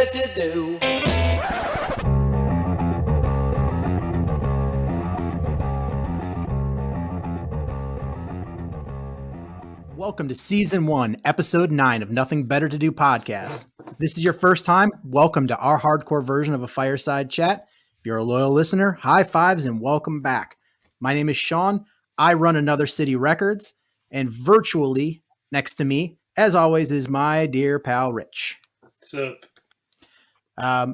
better to do. Welcome to Season 1, Episode 9 of Nothing Better to Do podcast. If this is your first time, welcome to our hardcore version of a fireside chat. If you're a loyal listener, high fives and welcome back. My name is Sean. I run Another City Records, and virtually next to me, as always, is my dear pal, Rich. What's up?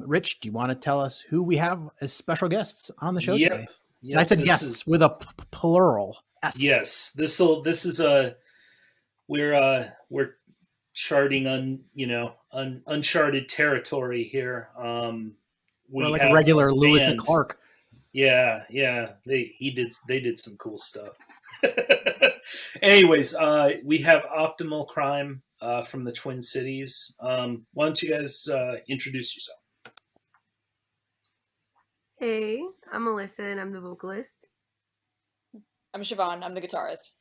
Rich, do you want to tell us who we have as special guests on the show today? Yep. I said guests with a plural. S. Yes. This is a we're charting uncharted territory here. We're like a regular Lewis and Clark. Yeah. They did some cool stuff. Anyways, we have Optimal Crime from the Twin Cities. Why don't you guys introduce yourself? Hey, I'm Melissa and I'm the vocalist. I'm Siobhan, I'm the guitarist.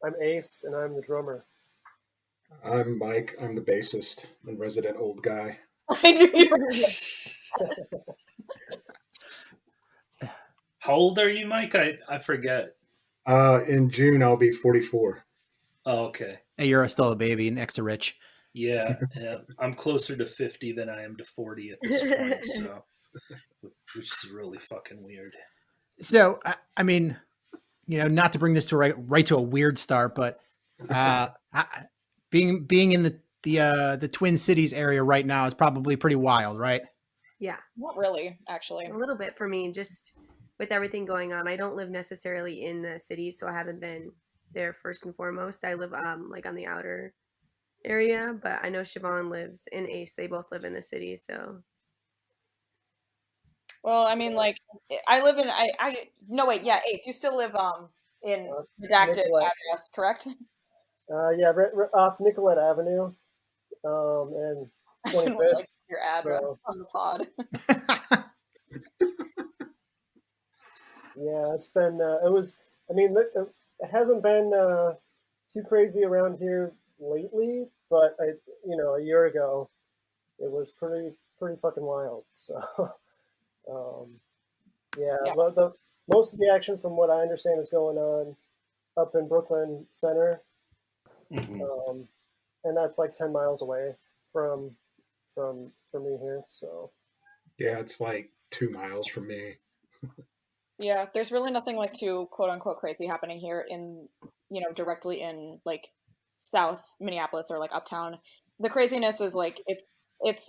I'm Ace and I'm the drummer. I'm Mike, I'm the bassist and resident old guy. I knew you were How old are you, Mike? I forget. In June, I'll be 44. Oh, okay. Hey, you're still a baby next to Rich. Yeah. I'm closer to 50 than I am to 40 at this point, so which is really fucking weird. So, I mean, not to bring this to right to a weird start, but being in the Twin Cities area right now is probably pretty wild, right? Yeah. Not really, actually. A little bit for me, just with everything going on. I don't live necessarily in the city, so I haven't been there first and foremost. I live like on the outer area, but I know Siobhan lives in Ace. They both live in the city, so. Well, I mean, like, I live in, Ace, you still live in redacted address, correct? Yeah, off Nicollet Avenue, and I shouldn't 25th. like your address on the pod. Yeah, it's been, it hasn't been too crazy around here lately, but a year ago, it was pretty fucking wild, so. Most of the action, from what I understand, is going on up in Brooklyn Center, Mm-hmm. And that's like 10 miles away from me here. So Yeah, it's like 2 miles from me. Yeah, there's really nothing like too quote unquote crazy happening here in, directly in like South Minneapolis or like uptown. The craziness is like it's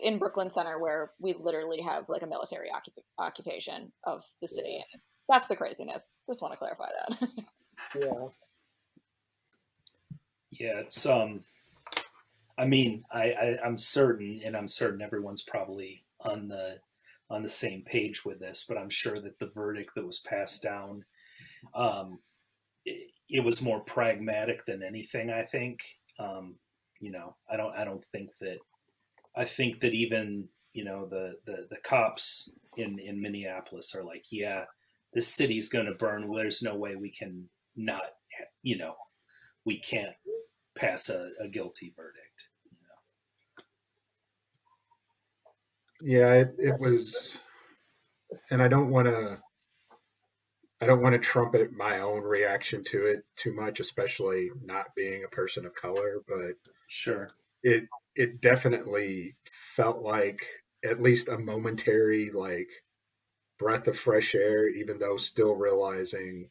in Brooklyn Center, where we literally have like a military occupation of the city. Yeah. That's the craziness. Just want to clarify that. Yeah. Yeah, it's I'm certain everyone's probably on the same page with this, but I'm sure that the verdict that was passed down, it was more pragmatic than anything, I think. I think that even, the cops in Minneapolis are like, yeah, this city's going to burn. There's no way we can not, we can't pass a guilty verdict. Yeah, it was, and I don't want to trumpet my own reaction to it too much, especially not being a person of color, but Sure. It definitely felt like at least a momentary like breath of fresh air, even though still realizing,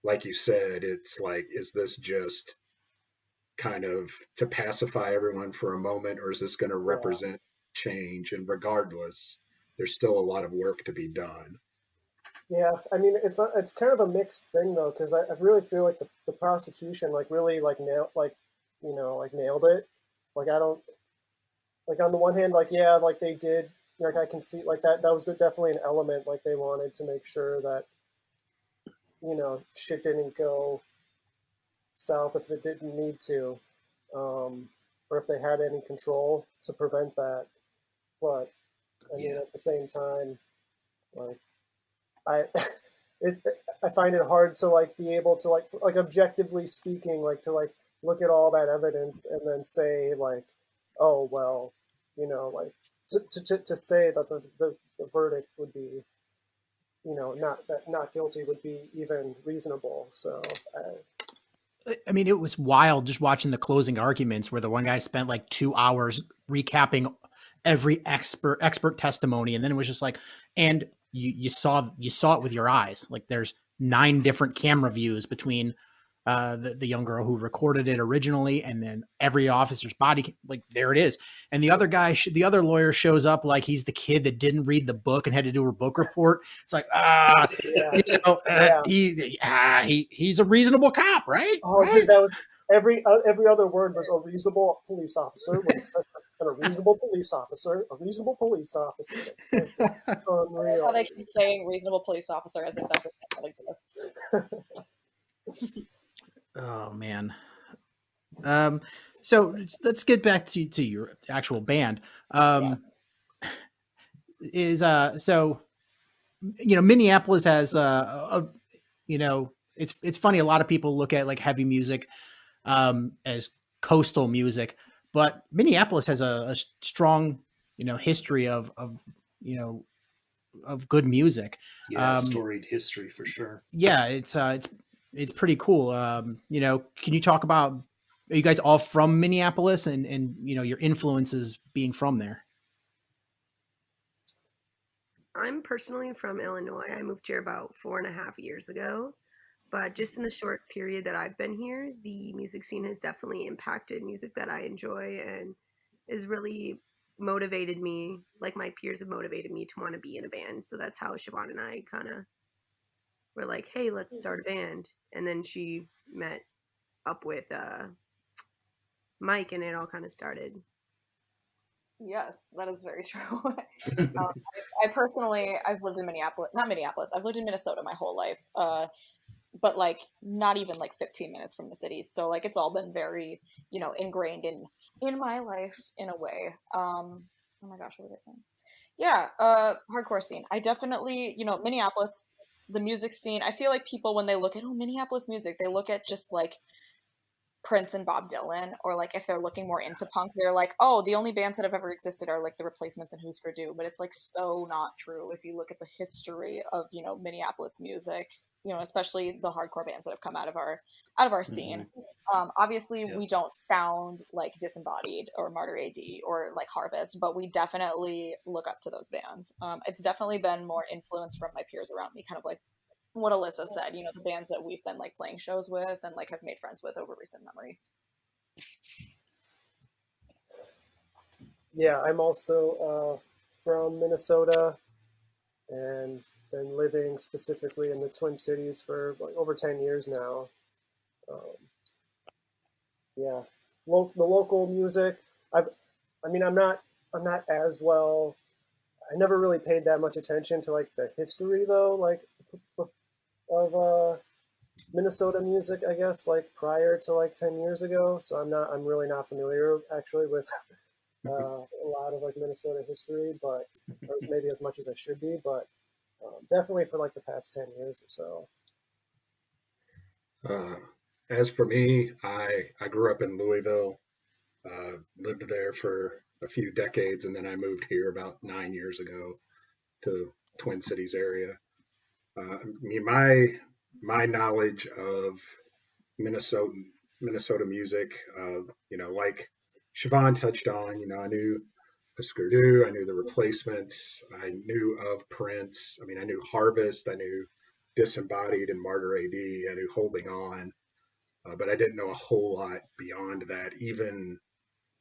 like you said, it's like, is this just kind of to pacify everyone for a moment, or is this going to represent change? And regardless, there's still a lot of work to be done. Yeah, I mean, it's kind of a mixed thing though, because I really feel like the prosecution really nailed it. Like, I don't, like, on the one hand, like, yeah, like they did, like I can see like that was definitely an element, like they wanted to make sure that shit didn't go south if it didn't need to, or if they had any control to prevent that. But I mean, at the same time, like I find it hard to like be able to like objectively speaking, like to like look at all that evidence and then say like, oh well, like to say that the verdict would be, not guilty would be even reasonable. So I mean, it was wild just watching the closing arguments where the one guy spent like 2 hours recapping every expert testimony, and then it was just like, and you saw it with your eyes. Like there's 9 different camera views between the young girl who recorded it originally, and then every officer's body. Like there it is, and the other guy, the other lawyer shows up like he's the kid that didn't read the book and had to do a book report. It's like he's a reasonable cop, right? Oh, right? dude, that was every other word was a reasonable police officer. When it says a reasonable police officer, a reasonable police officer. This is unreal. How they keep saying reasonable police officer as if that's a thing that exists. Oh man. So let's get back to your actual band. So Minneapolis has it's funny, a lot of people look at like heavy music as coastal music, but Minneapolis has a strong history of good music. Storied history for sure. Yeah, it's pretty cool. Can you talk about, are you guys all from Minneapolis and your influences being from there? I'm personally from Illinois. I moved here about 4.5 years ago, but just in the short period that I've been here, the music scene has definitely impacted music that I enjoy and is really motivated me, like my peers have motivated me to want to be in a band. So that's how Siobhan and I kind of were like, hey, let's start a band. And then she met up with Mike and it all kind of started. Yes, that is very true. I personally, I've lived in not Minneapolis, I've lived in Minnesota my whole life, but like not even like 15 minutes from the city. So like it's all been very, ingrained in my life in a way. Oh my gosh, what was I saying? Yeah, hardcore scene. I definitely, Minneapolis, the music scene, I feel like people, when they look at, Minneapolis music, they look at just like Prince and Bob Dylan, or like if they're looking more into punk, they're like, oh, the only bands that have ever existed are like the Replacements and Who's for Du. But it's like so not true if you look at the history of Minneapolis music, especially the hardcore bands that have come out of our scene. Obviously we don't sound like Disembodied or Martyr AD or like Harvest, but we definitely look up to those bands. It's definitely been more influence from my peers around me, kind of like what Alyssa said, the bands that we've been like playing shows with and like have made friends with over recent memory. Yeah, I'm also from Minnesota and been living specifically in the Twin Cities for like over 10 years now. The local music. I'm not as well. I never really paid that much attention to like the history though, like of Minnesota music, I guess, like prior to like 10 years ago. So I'm really not familiar actually with a lot of like Minnesota history, but or maybe as much as I should be, but definitely for like the past 10 years or so. As for me, I grew up in Louisville, lived there for a few decades, and then I moved here about 9 years ago to Twin Cities area. My knowledge of Minnesota music, like Siobhan touched on, I knew Husker Du, I knew the Replacements, I knew of Prince. I knew Harvest, I knew Disembodied and Martyr AD, I knew Holding On, but I didn't know a whole lot beyond that. Even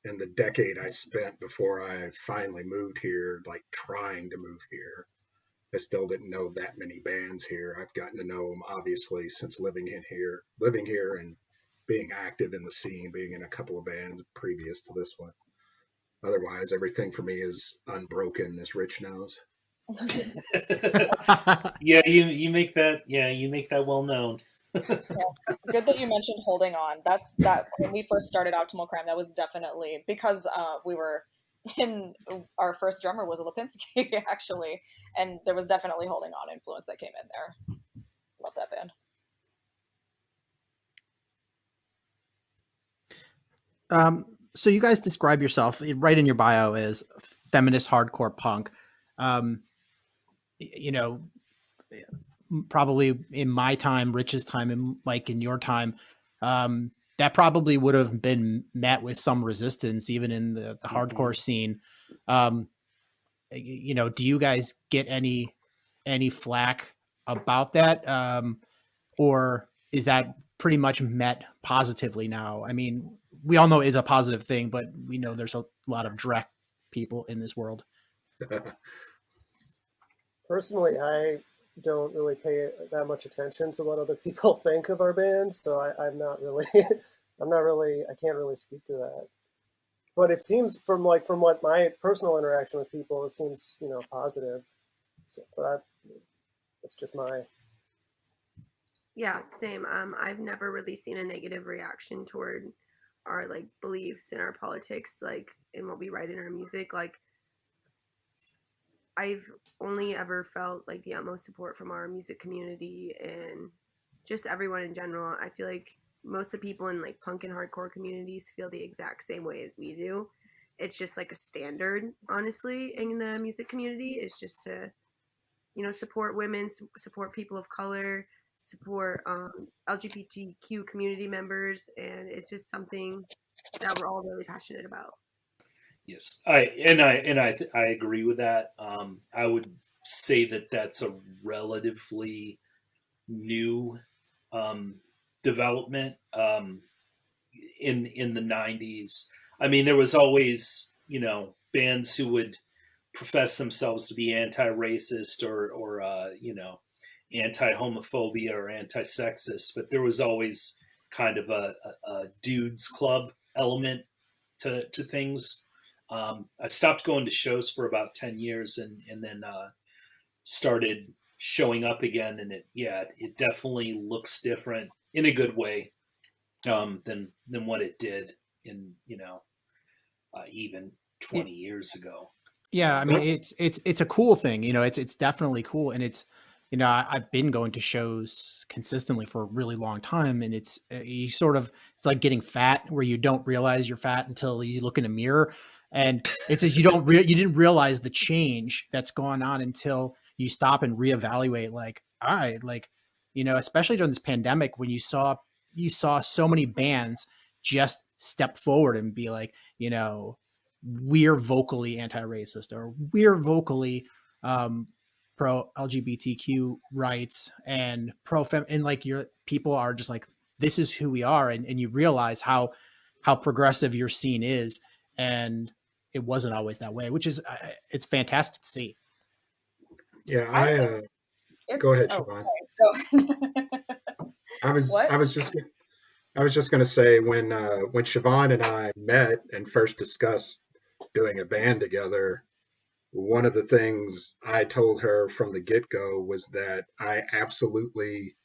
in the decade I spent before I finally moved here, like trying to move here, I still didn't know that many bands here. I've gotten to know them obviously since living here and being active in the scene, being in a couple of bands previous to this one. Otherwise, everything for me is unbroken, as Rich knows. Yeah, you make that well known. Yeah. Good that you mentioned Holding On. That when we first started Optimal Crime, that was definitely because we were in our first drummer was Lipinski actually, and there was definitely Holding On influence that came in there. Love that band. so you guys describe yourself right in your bio as feminist hardcore punk. Um, you know, probably in my time, Rich's time, and Mike in your time, that probably would have been met with some resistance, even in the hardcore scene. Do you guys get any flack about that, or is that pretty much met positively now? I mean, we all know it's a positive thing, but we know there's a lot of direct people in this world. Personally, I don't really pay that much attention to what other people think of our band, so I'm not really, I can't really speak to that. But it seems from what my personal interaction with people, it seems positive. So, but it's just my. Yeah, same. I've never really seen a negative reaction toward our like beliefs in our politics, like in what we write in our music. Like I've only ever felt like the utmost support from our music community and just everyone in general. I feel like most of the people in like punk and hardcore communities feel the exact same way as we do. It's just like a standard, honestly, in the music community is just to, support women, support people of color, support LGBTQ community members, and it's just something that we're all really passionate about. Yes, I agree with that. I would say that that's a relatively new development in the '90s. I mean, there was always bands who would profess themselves to be anti-racist or anti-homophobia or anti-sexist, but there was always kind of a dudes club element to things. I stopped going to shows for about 10 years and then started showing up again. And it definitely looks different in a good way than what it did in, even 20 years ago. Yeah, I mean it's a cool thing, it's definitely cool, and it's I've been going to shows consistently for a really long time, and it's it's like getting fat where you don't realize you're fat until you look in a mirror, and it's as you didn't realize the change that's going on until you stop and reevaluate. Like, all right, like especially during this pandemic when you saw so many bands just step forward and be like, we're vocally anti-racist or we're vocally pro LGBTQ rights and pro fem, and like your people are just like, this is who we are, and you realize how progressive your scene is, and it wasn't always that way, which is it's fantastic to see. Yeah, go ahead, Siobhan. I was What? I was just going to say when Siobhan and I met and first discussed doing a band together, one of the things I told her from the get-go was that I absolutely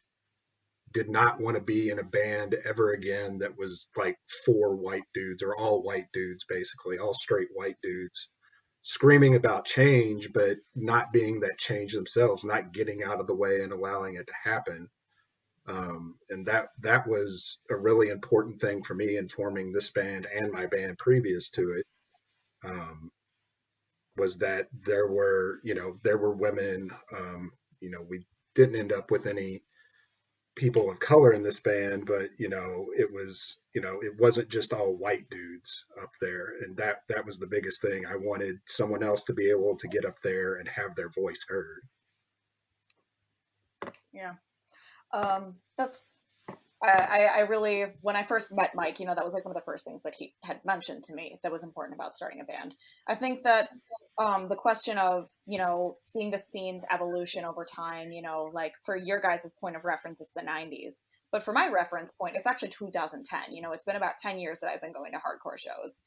did not want to be in a band ever again that was like four white dudes or all white dudes, basically all straight white dudes screaming about change, but not being that change themselves, not getting out of the way and allowing it to happen. And that was a really important thing for me in forming this band and my band previous to it. Was that there were women. We didn't end up with any people of color in this band, but it wasn't just all white dudes up there, and that was the biggest thing. I wanted someone else to be able to get up there and have their voice heard. Yeah. That's I really, when I first met Mike, that was like one of the first things that he had mentioned to me that was important about starting a band. I think that the question of, seeing the scene's evolution over time, like for your guys' point of reference, it's the 90s. But for my reference point, it's actually 2010. It's been about 10 years that I've been going to hardcore shows.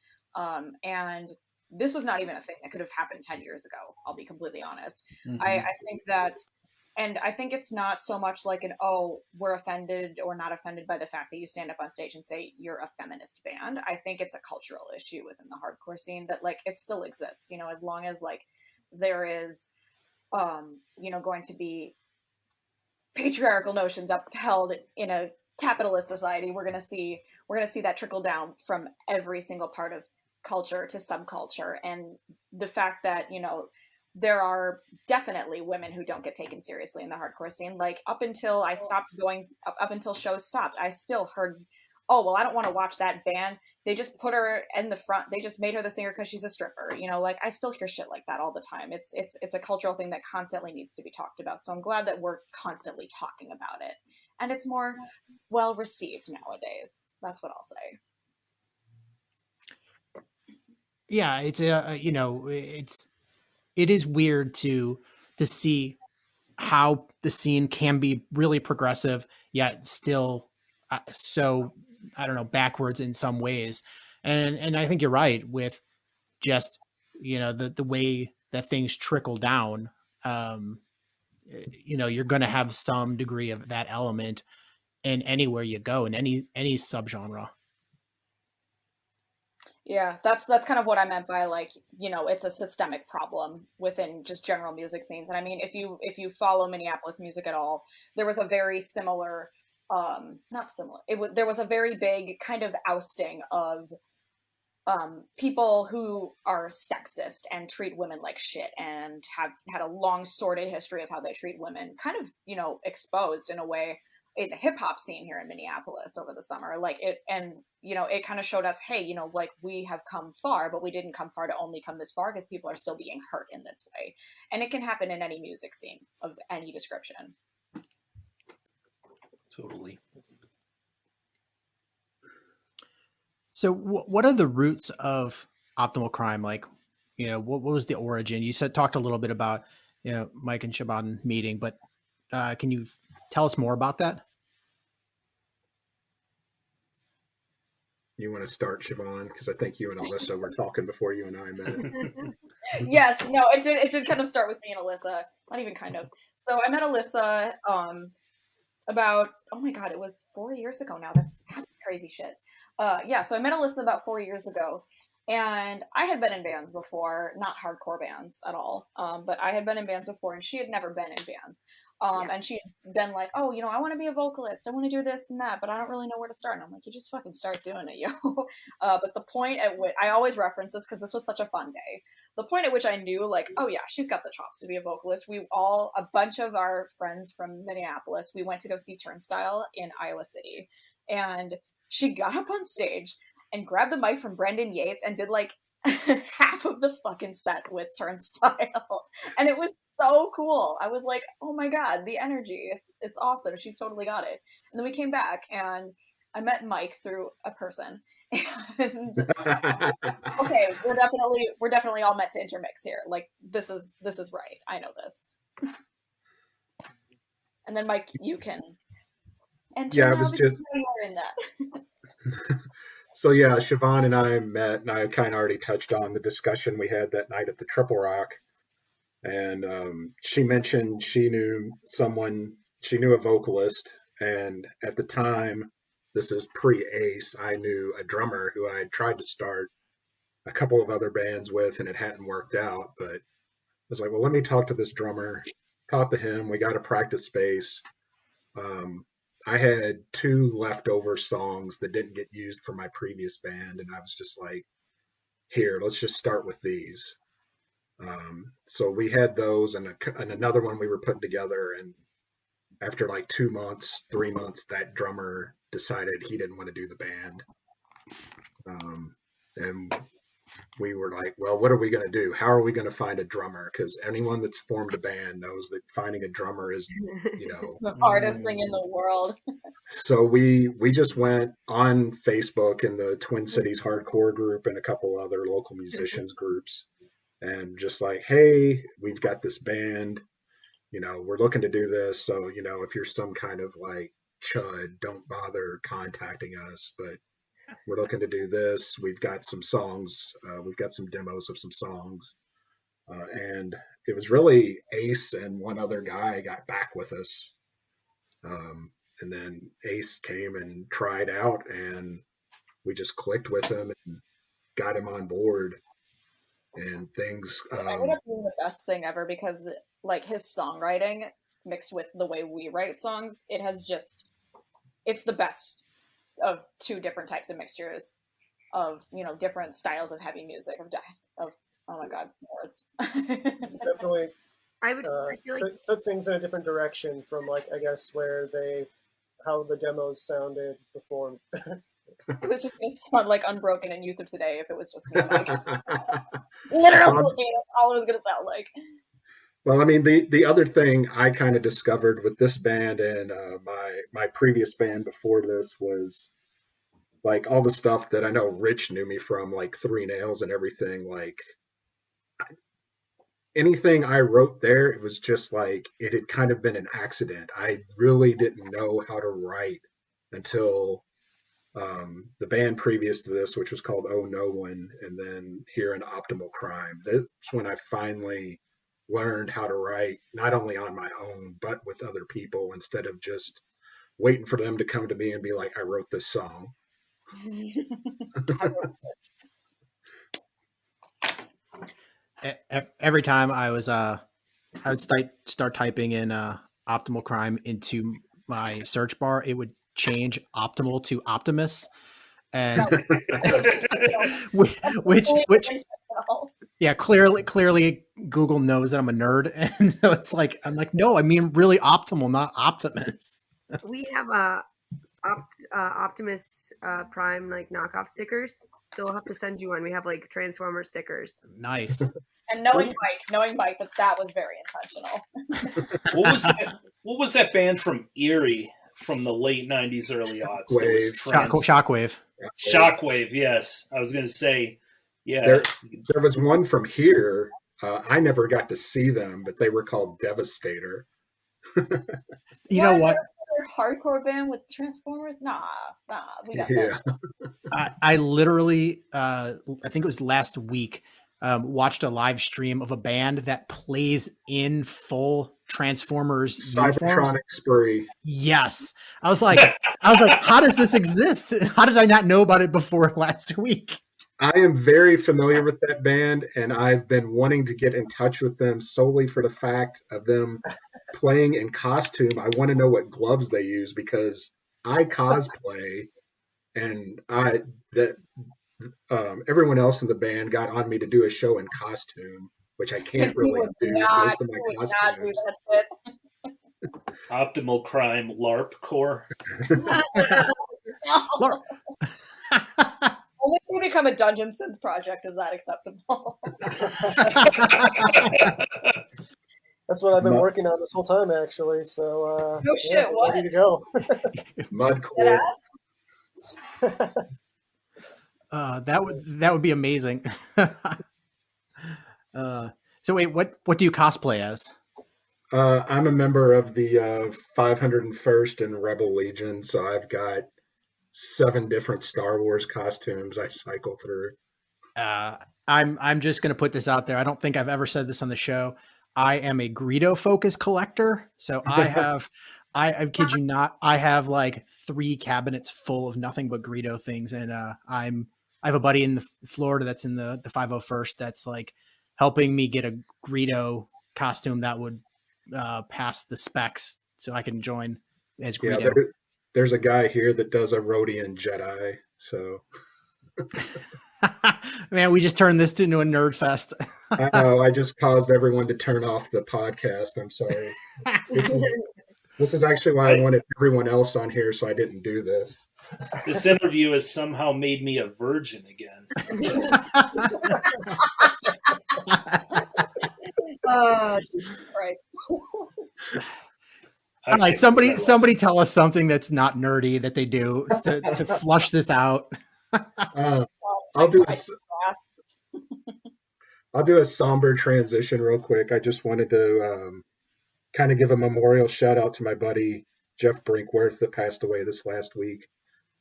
And this was not even a thing that could have happened 10 years ago. I'll be completely honest. Mm-hmm. I think that, and I think it's not so much like we're offended or not offended by the fact that you stand up on stage and say you're a feminist band. I think it's a cultural issue within the hardcore scene that like it still exists, as long as like there is, going to be patriarchal notions upheld in a capitalist society, we're gonna see that trickle down from every single part of culture to subculture, and the fact that, you know, there are definitely women who don't get taken seriously in the hardcore scene. Like up until I stopped going, up until shows stopped, I still heard, oh well, I don't want to watch that band. They just put her in the front. They just made her the singer because she's a stripper. You know, like I still hear shit like that all the time. It's a cultural thing that constantly needs to be talked about. So I'm glad that we're constantly talking about it, and it's more well received nowadays. That's what I'll say. Yeah, it's you know, it is weird to see how the scene can be really progressive yet still so, I don't know, backwards in some ways. And I think you're right with just, you know, the way that things trickle down. um you know, you're going to have some degree of that element in anywhere you go, in any subgenre. Yeah, that's kind of what I meant by, like, you know, it's a systemic problem within just general music scenes. And I mean, if you follow Minneapolis music at all, there was a very similar, not similar, there was a very big kind of ousting of people who are sexist and treat women like shit and have had a long sordid history of how they treat women, kind of, you know, exposed in a way in the hip hop scene here in Minneapolis over the summer. Like it, and you know, it kind of showed us, hey, you know, like we have come far, but we didn't come far to only come this far because people are still being hurt in this way. And it can happen in any music scene of any description. Totally. So what are the roots of Optimal Crime? Like, you know, what was the origin? You talked a little bit about, you know, Mike and Siobhan meeting, but can you tell us more about that? You want to start, Siobhan? Because I think you and Alyssa were talking before you and I met. Yes, no, it did kind of start with me and Alyssa. Not even kind of. So I met Alyssa about, oh my god, it was 4 years ago now. That's crazy shit. Yeah, so I met Alyssa about 4 years ago, and I had been in bands before, not hardcore bands at all, but I had been in bands before, and she had never been in bands. And she had been like, oh, you know, I want to be a vocalist, I want to do this and that, but I don't really know where to start. And I'm like, you just fucking start doing it, yo. But the point at which, I always reference this because this was such a fun day, the point at which I knew, like, oh yeah, she's got the chops to be a vocalist. A bunch of our friends from Minneapolis, we went to go see Turnstile in Iowa City, and she got up on stage and grabbed the mic from Brendan Yates and did like half of the fucking set with Turnstile. And it was so cool. I was like, oh my god, the energy. It's awesome. She's totally got it. And then we came back and I met Mike through a person. And okay, we're definitely all meant to intermix here. Like this is right. I know this. And then Mike, you can enter. Yeah, now it was because just you are in that. so. Yeah, Siobhan and I met, and I kind of already touched on the discussion we had that night at the Triple Rock. And she mentioned she knew a vocalist, and at the time, this is pre-Ace, I knew a drummer who I had tried to start a couple of other bands with, and it hadn't worked out. But I was like, well, let me talk to this drummer. Talk to him. We got a practice space. Um, I had two leftover songs that didn't get used for my previous band, and I was just like, here, let's just start with these. So we had those, and another one we were putting together. And after like 2 months, 3 months, that drummer decided he didn't want to do the band. And we were like, well, what are we going to do? How are we going to find a drummer? Because anyone that's formed a band knows that finding a drummer is, you know, The hardest thing in the world. So we just went on Facebook in the Twin Cities hardcore group and a couple other local musicians groups, and just like, hey, we've got this band, you know, we're looking to do this. So, you know, if you're some kind of like chud, don't bother contacting us, but we're looking to do this. We've got some songs. We've got some demos of some songs. And it was really Ace and one other guy got back with us. And then Ace came and tried out, and we just clicked with him and got him on board. And things It ended up being the best thing ever because, like, his songwriting mixed with the way we write songs, it has just it's the best of two different types of mixtures of, you know, different styles of heavy music of oh my god, words. Definitely I feel like took things in a different direction from, like, I guess how the demos sounded before. It was just gonna sound like Unbroken and Youth of Today if it was just me. Like, literally, that's all it was gonna sound like. Well, I mean, the other thing I kind of discovered with this band and my previous band before this was like all the stuff that I know Rich knew me from, like Three Nails and everything. Like anything I wrote there, it was just like it had kind of been an accident. I really didn't know how to write until the band previous to this, which was called Oh No One, and then here in Optimal Crime. That's when I finally learned how to write, not only on my own, but with other people instead of just waiting for them to come to me and be like, I wrote this song. Every time I would start typing in optimal crime into my search bar, it would change optimal to Optimus, and which yeah, clearly Google knows that I'm a nerd, and so it's like I'm like, no, I mean really optimal, not Optimus. we have a Optimus Prime like knockoff stickers, so we'll have to send you one. We have like Transformer stickers. Nice. And knowing Mike, that was very intentional. What was that band from Erie from the late '90s, early aughts? Shockwave. Shockwave. Yes, I was going to say. Yeah, there was one from here. I never got to see them, but they were called Devastator. You know what? Hardcore band with Transformers? Nah, we got that. I literally, I think it was last week, watched a live stream of a band that plays in full Transformers Cybertronic Spree. Yes, I was like, how does this exist? How did I not know about it before last week? I am very familiar with that band, and I've been wanting to get in touch with them solely for the fact of them playing in costume. I want to know what gloves they use because I cosplay, and everyone else in the band got on me to do a show in costume, which I can't really do. Most of my costumes. Optimal Crime LARP Corps. LARP. Only if we become a Dungeon Synth project is that acceptable. That's what I've been working on this whole time, actually. So, no shit, what? Ready to go. Mudcore. That would be amazing. So wait, what do you cosplay as? I'm a member of the 501st and Rebel Legion, so I've got 7 different Star Wars costumes I cycle through. I'm just going to put this out there. I don't think I've ever said this on the show. I am a Greedo focus collector. So I kid you not, I have like 3 cabinets full of nothing but Greedo things. And I have a buddy in Florida that's in the 501st that's like helping me get a Greedo costume that would pass the specs so I can join as Greedo. Yeah, there's a guy here that does a Rhodian Jedi. So, man, we just turned this into a nerd fest. I know. I just caused everyone to turn off the podcast. I'm sorry. This is actually why I wanted everyone else on here, so I didn't do this. This interview has somehow made me a virgin again. Right. All right, somebody tell us something that's not nerdy that they do to flush this out. I'll do a somber transition real quick. I just wanted to kind of give a memorial shout out to my buddy Jeff Brinkworth that passed away this last week.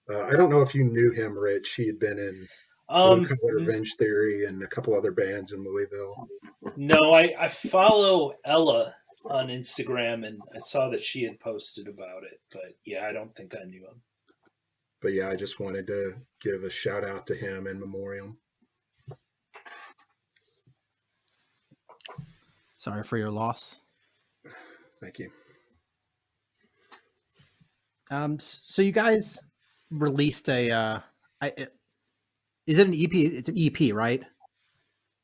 I don't know if you knew him, Rich. He had been in Blue Collar Revenge Theory and a couple other bands in Louisville. No, I follow Ella on Instagram, and I saw that she had posted about it. But yeah, I don't think I knew him. But yeah, I just wanted to give a shout out to him in memoriam. Sorry for your loss. Thank you. So you guys released is it an EP? It's an EP, right?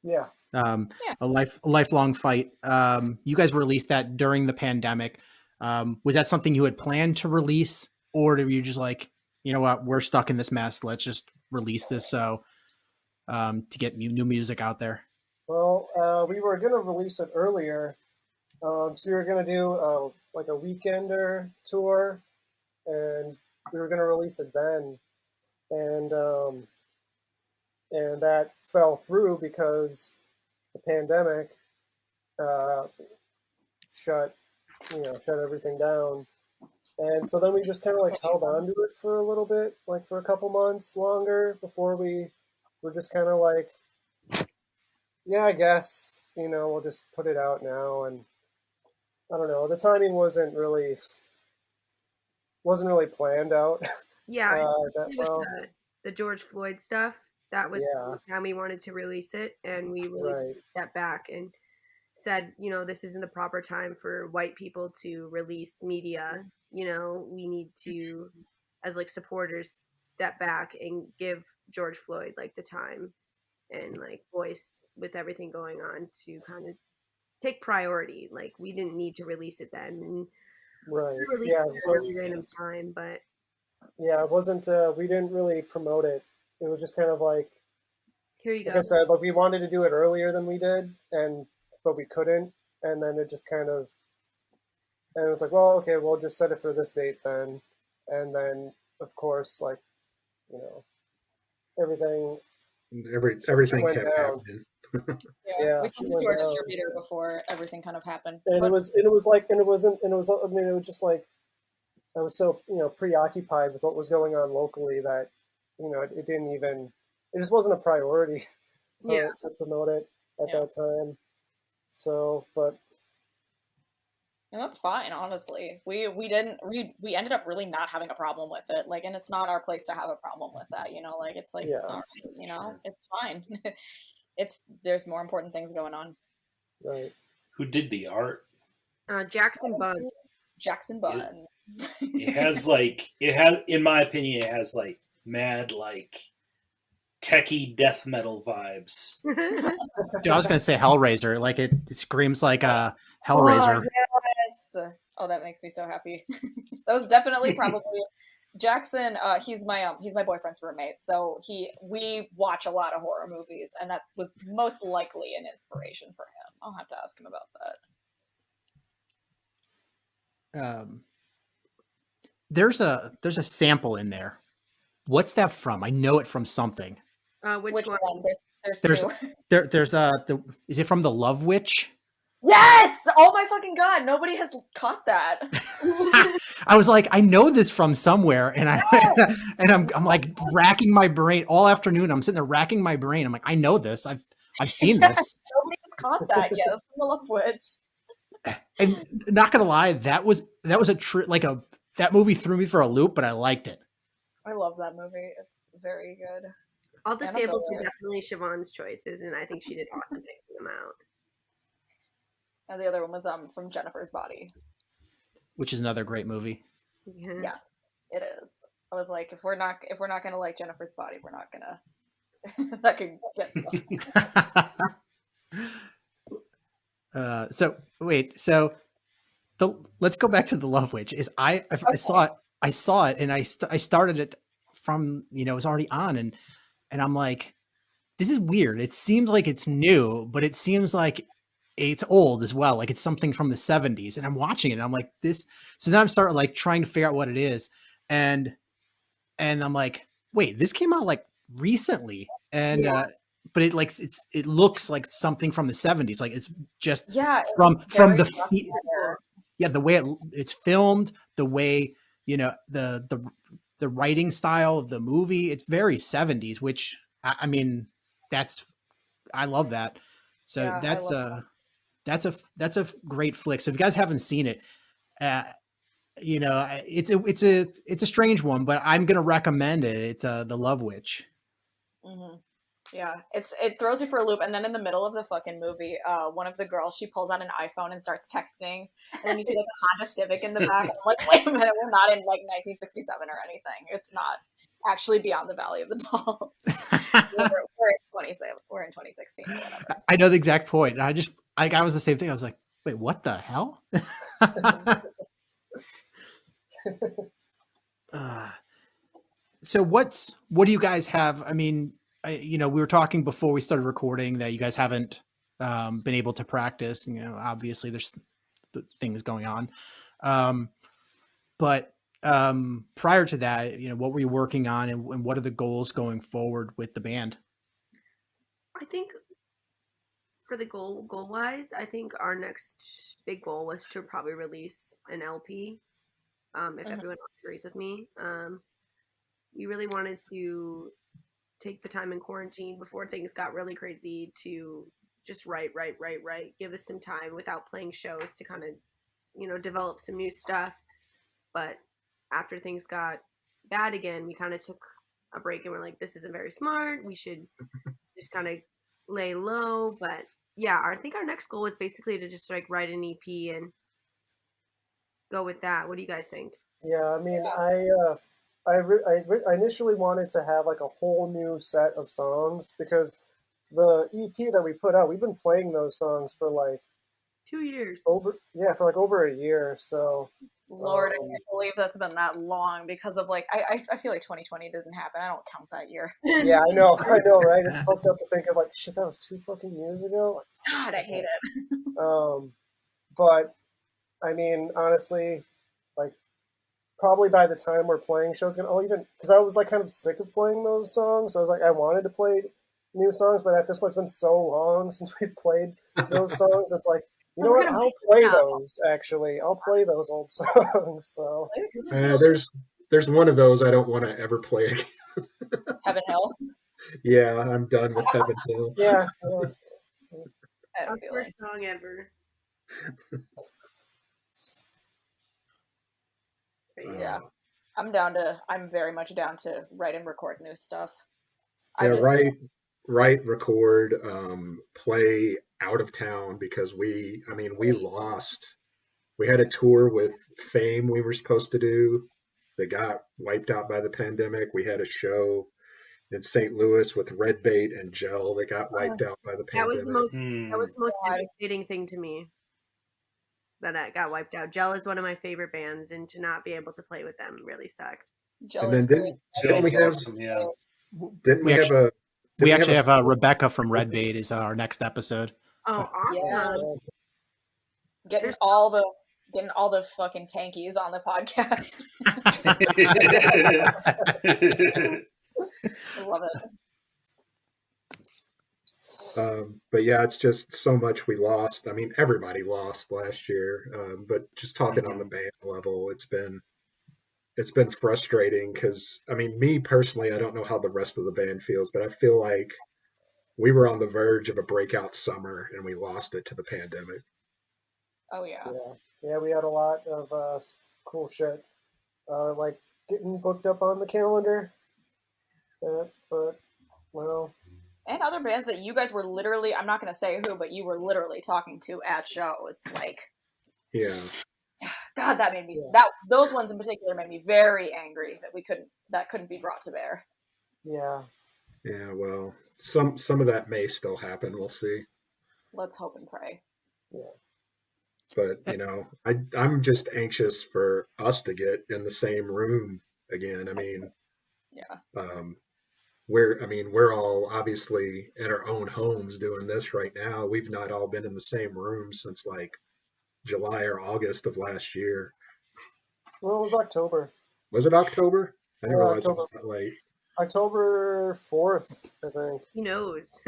Yeah. Yeah. A lifelong fight. You guys released that during the pandemic. Was that something you had planned to release, or were you just like, you know what, we're stuck in this mess, let's just release this so to get new music out there? Well, we were gonna release it earlier. So we were gonna do like a weekender tour, and we were gonna release it then, and and that fell through because the pandemic uh, shut shut everything down. And so then we just kind of like held on to it for a little bit, like for a couple months longer before we were just kind of like, yeah, I guess, we'll just put it out now. And I don't know, the timing wasn't really planned out Yeah, that especially with well. the George Floyd stuff. That was Yeah, the time we wanted to release it, and we really right, stepped back and said, this isn't the proper time for white people to release media. We need to, as like supporters, step back and give George Floyd like the time and like voice with everything going on to kind of take priority. Like we didn't need to release it then, and right. we released Yeah, it at a so really random time. But yeah, it wasn't, we didn't really promote it. It was just kind of here you like go. I said, like we wanted to do it earlier than we did, but we couldn't. And then it just kind of, and it was like, well, okay, we'll just set it for this date then. And then, of course, like, you know, everything Everything went kept down. happening. Yeah, Yeah, we she sent it went to our down. distributor before everything kind of happened. And But it was like, and it wasn't, and it was, I mean, it was just like, I was so, preoccupied with what was going on locally that, it didn't even, it just wasn't a priority Yeah. to promote it at Yeah. that time. So, but and that's fine, honestly. We ended up really not having a problem with it. Like, and it's not our place to have a problem with that, Like it's like, yeah, all right, sure. it's fine. There's more important things going on. Right. Who did the art? Jackson Bug. Jackson Bun. In my opinion, it has like mad like techie death metal vibes. Dude, I was gonna say Hellraiser. Like it screams like a Hellraiser. Oh, yes. Oh, that makes me so happy. That was definitely probably Jackson. He's my boyfriend's roommate, so we watch a lot of horror movies, and that was most likely an inspiration for him. I'll have to ask him about that. There's a sample in there. What's that from? I know it from something. Which one? There's two. Is it from the Love Witch? Yes! Oh my fucking god! Nobody has caught that. I was like, I know this from somewhere, and I'm like racking my brain all afternoon. I'm sitting there racking my brain. I'm like, I know this. I've seen this. Nobody has caught that yet. That's from the Love Witch. And not gonna lie, that was a that movie threw me for a loop, but I liked it. I love that movie. It's very good. All the And samples were definitely Siobhan's choices, and I think she did awesome taking them out. And the other one was from Jennifer's Body, which is another great movie. Yeah. Yes, it is. I was like, if we're not gonna like Jennifer's Body, we're not gonna. That could get. So let's go back to the Love Witch. I saw it, and I started it from it was already on, and I'm like, this is weird. It seems like it's new, but it seems like it's old as well. Like it's something from the 70s, and I'm watching it and I'm like this. So then I'm starting like trying to figure out what it is. And I'm like, wait, this came out like recently. And, but it looks like something from the 70s. Like it's just from the way it's filmed, the way, the writing style of the movie, it's very 70s, which I mean, I love that. So that's a great flick. So if you guys haven't seen it, it's a strange one, but I'm going to recommend it. It's The Love Witch. Mm-hmm. Yeah, it throws you for a loop, and then in the middle of the fucking movie, one of the girls, she pulls out an iPhone and starts texting, and then you see like a Honda Civic in the back. And I'm like, wait a minute, we're not in like 1967 or anything. It's not actually Beyond the Valley of the Dolls. we're in 2016 or whatever. I know the exact point. I was the same thing. I was like, wait, what the hell? So what do you guys have? I mean, we were talking before we started recording that you guys haven't been able to practice. And, obviously there's things going on. But prior to that, what were you working on and what are the goals going forward with the band? I think for the goal wise, I think our next big goal was to probably release an LP. If everyone agrees with me, we really wanted to take the time in quarantine before things got really crazy to just write, give us some time without playing shows to kind of, develop some new stuff. But after things got bad again, we kind of took a break and we're like, this isn't very smart. We should just kind of lay low. But yeah, I think our next goal was basically to just like write an EP and go with that. What do you guys think? Yeah, I mean, I initially wanted to have like a whole new set of songs because the EP that we put out, we've been playing those songs for like 2 years. for like over a year. So Lord, I can't believe that's been that long because of like I feel like 2020 didn't happen. I don't count that year. Yeah, I know, right? It's fucked up to think of like shit. That was 2 fucking years ago. Like, God, I hate it. But I mean, honestly, like probably by the time we're playing shows, because I was like kind of sick of playing those songs. I was like, I wanted to play new songs, but at this point, it's been so long since we played those songs. It's like, you know what? I'll play those. Actually, I'll play those old songs. So there's one of those I don't want to ever play again. Heaven Hill. Yeah, I'm done with Heaven Hill. Yeah. Our first song ever. Yeah, I'm very much down to write and record new stuff. Yeah, write, record, play out of town because we lost. We had a tour with Fame we were supposed to do that got wiped out by the pandemic. We had a show in St. Louis with Red Bait and Gel that got wiped out by the pandemic. That was the most devastating thing to me. That got wiped out. Gel is one of my favorite bands, and to not be able to play with them really sucked. Gel is great. We actually have Rebecca from Red Bait is our next episode. Oh, awesome! Yeah. Getting all the fucking tankies on the podcast. I love it. But yeah, it's just so much we lost. I mean, everybody lost last year. But just talking on the band level, it's been frustrating because, I mean, me personally, I don't know how the rest of the band feels, but I feel like we were on the verge of a breakout summer and we lost it to the pandemic. Oh yeah. Yeah, we had a lot of cool shit, like getting booked up on the calendar. But well. And other bands that you guys were literally, I'm not going to say who, but you were literally talking to at shows. Like, yeah. God, that made me, those ones in particular made me very angry that couldn't be brought to bear. Yeah. Yeah, well, some of that may still happen. We'll see. Let's hope and pray. Yeah. But, I'm just anxious for us to get in the same room again. I mean, yeah. We're all obviously in our own homes doing this right now. We've not all been in the same room since like July or August of last year. Well, it was October. Was it October? I didn't realize October. it was that late. October 4th, I think. He knows.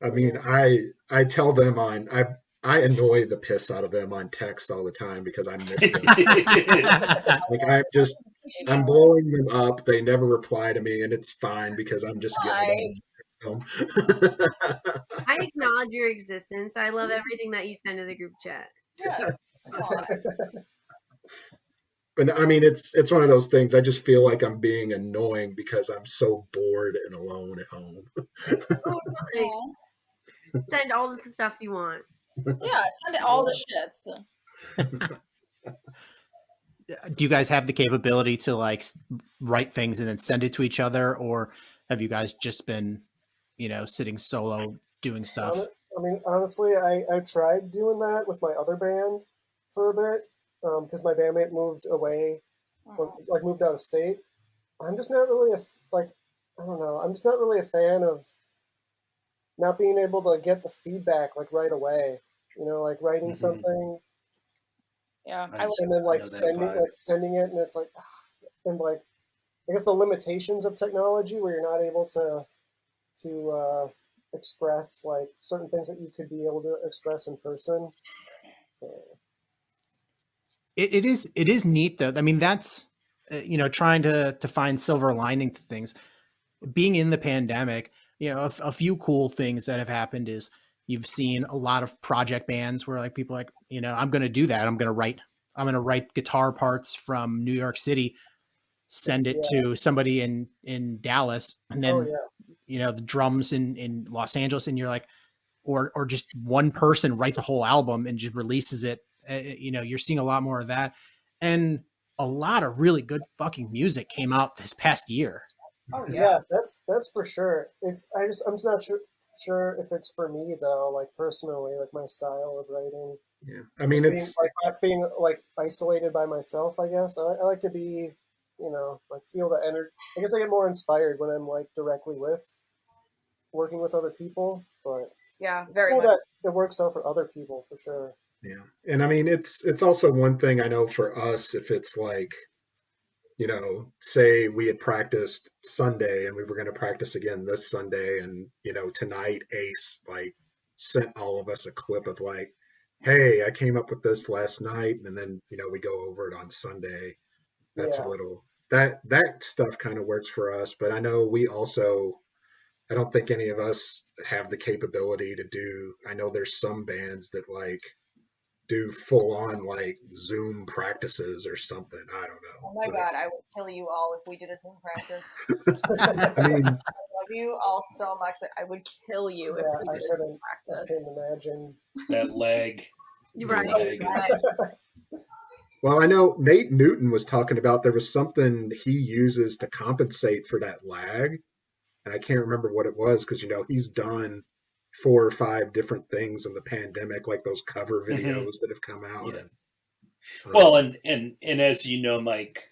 I mean, I tell them I annoy the piss out of them on text all the time because I miss them. Like I'm blowing them up. They never reply to me, and it's fine because I'm just getting them. I acknowledge your existence. I love everything that you send to the group chat. Yeah. But I mean, it's one of those things. I just feel like I'm being annoying because I'm so bored and alone at home. Oh, like, send all the stuff you want. Yeah, send it all the shits. Do you guys have the capability to like write things and then send it to each other, or have you guys just been, sitting solo doing stuff? I mean, honestly, I tried doing that with my other band for a bit because my bandmate moved away, like moved out of state. I'm just not really like, I don't know. I'm just not really a fan of not being able to get the feedback like right away. Like writing something Yeah, and then like vibe. sending it, and it's like, and like I guess the limitations of technology where you're not able to express like certain things that you could be able to express in person. So It is neat though. I mean, that's trying to find silver lining to things. Being in the pandemic, a few cool things that have happened is you've seen a lot of project bands where like people like, I'm going to do that. I'm going to write guitar parts from New York City, send it to somebody in Dallas, and then, the drums in Los Angeles. And you're like, or just one person writes a whole album and just releases it. You're seeing a lot more of that. And a lot of really good fucking music came out this past year. Oh yeah, that's for sure. I'm just not sure if it's for me though, like personally, like my style of writing. Yeah, I mean, being, like not being like isolated by myself. I guess I like to be, like feel the energy. I guess I get more inspired when I'm like directly working with other people. But yeah, very cool much. that it works out for other people for sure. Yeah, and I mean, it's also one thing I know for us, if it's like, say we had practiced Sunday and we were going to practice again this Sunday, and tonight Ace like sent all of us a clip of like, hey, I came up with this last night, and then we go over it on Sunday. That's a little that stuff kind of works for us, but I know we also, I don't think any of us have the capability to do. I know there's some bands that like do full on like Zoom practices or something. I don't know. Oh my God, I would kill you all if we did a Zoom practice. I mean, I love you all so much, but I would kill you if we did a Zoom I practice. couldn't imagine That leg. Right. Leg is, well, I know Nate Newton was talking about there was something he uses to compensate for that lag, and I can't remember what it was because he's done 4 or 5 different things in the pandemic, like those cover videos that have come out. Yeah. Well, and as you know, Mike,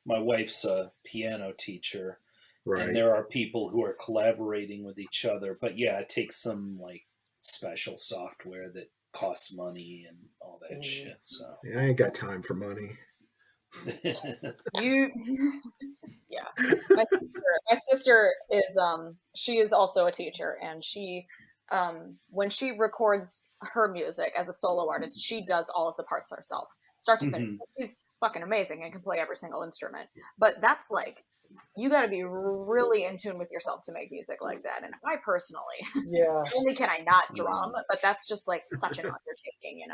my wife's a piano teacher, right. And there are people who are collaborating with each other. But yeah, it takes some like special software that costs money and all that shit. So yeah, I ain't got time for money. You, yeah. My sister is she is also a teacher, and she when she records her music as a solo artist, she does all of the parts herself, start to finish. She's fucking amazing and can play every single instrument. But that's like, you got to be really in tune with yourself to make music like that. And I personally, not only can I not drum, but that's just like such an undertaking,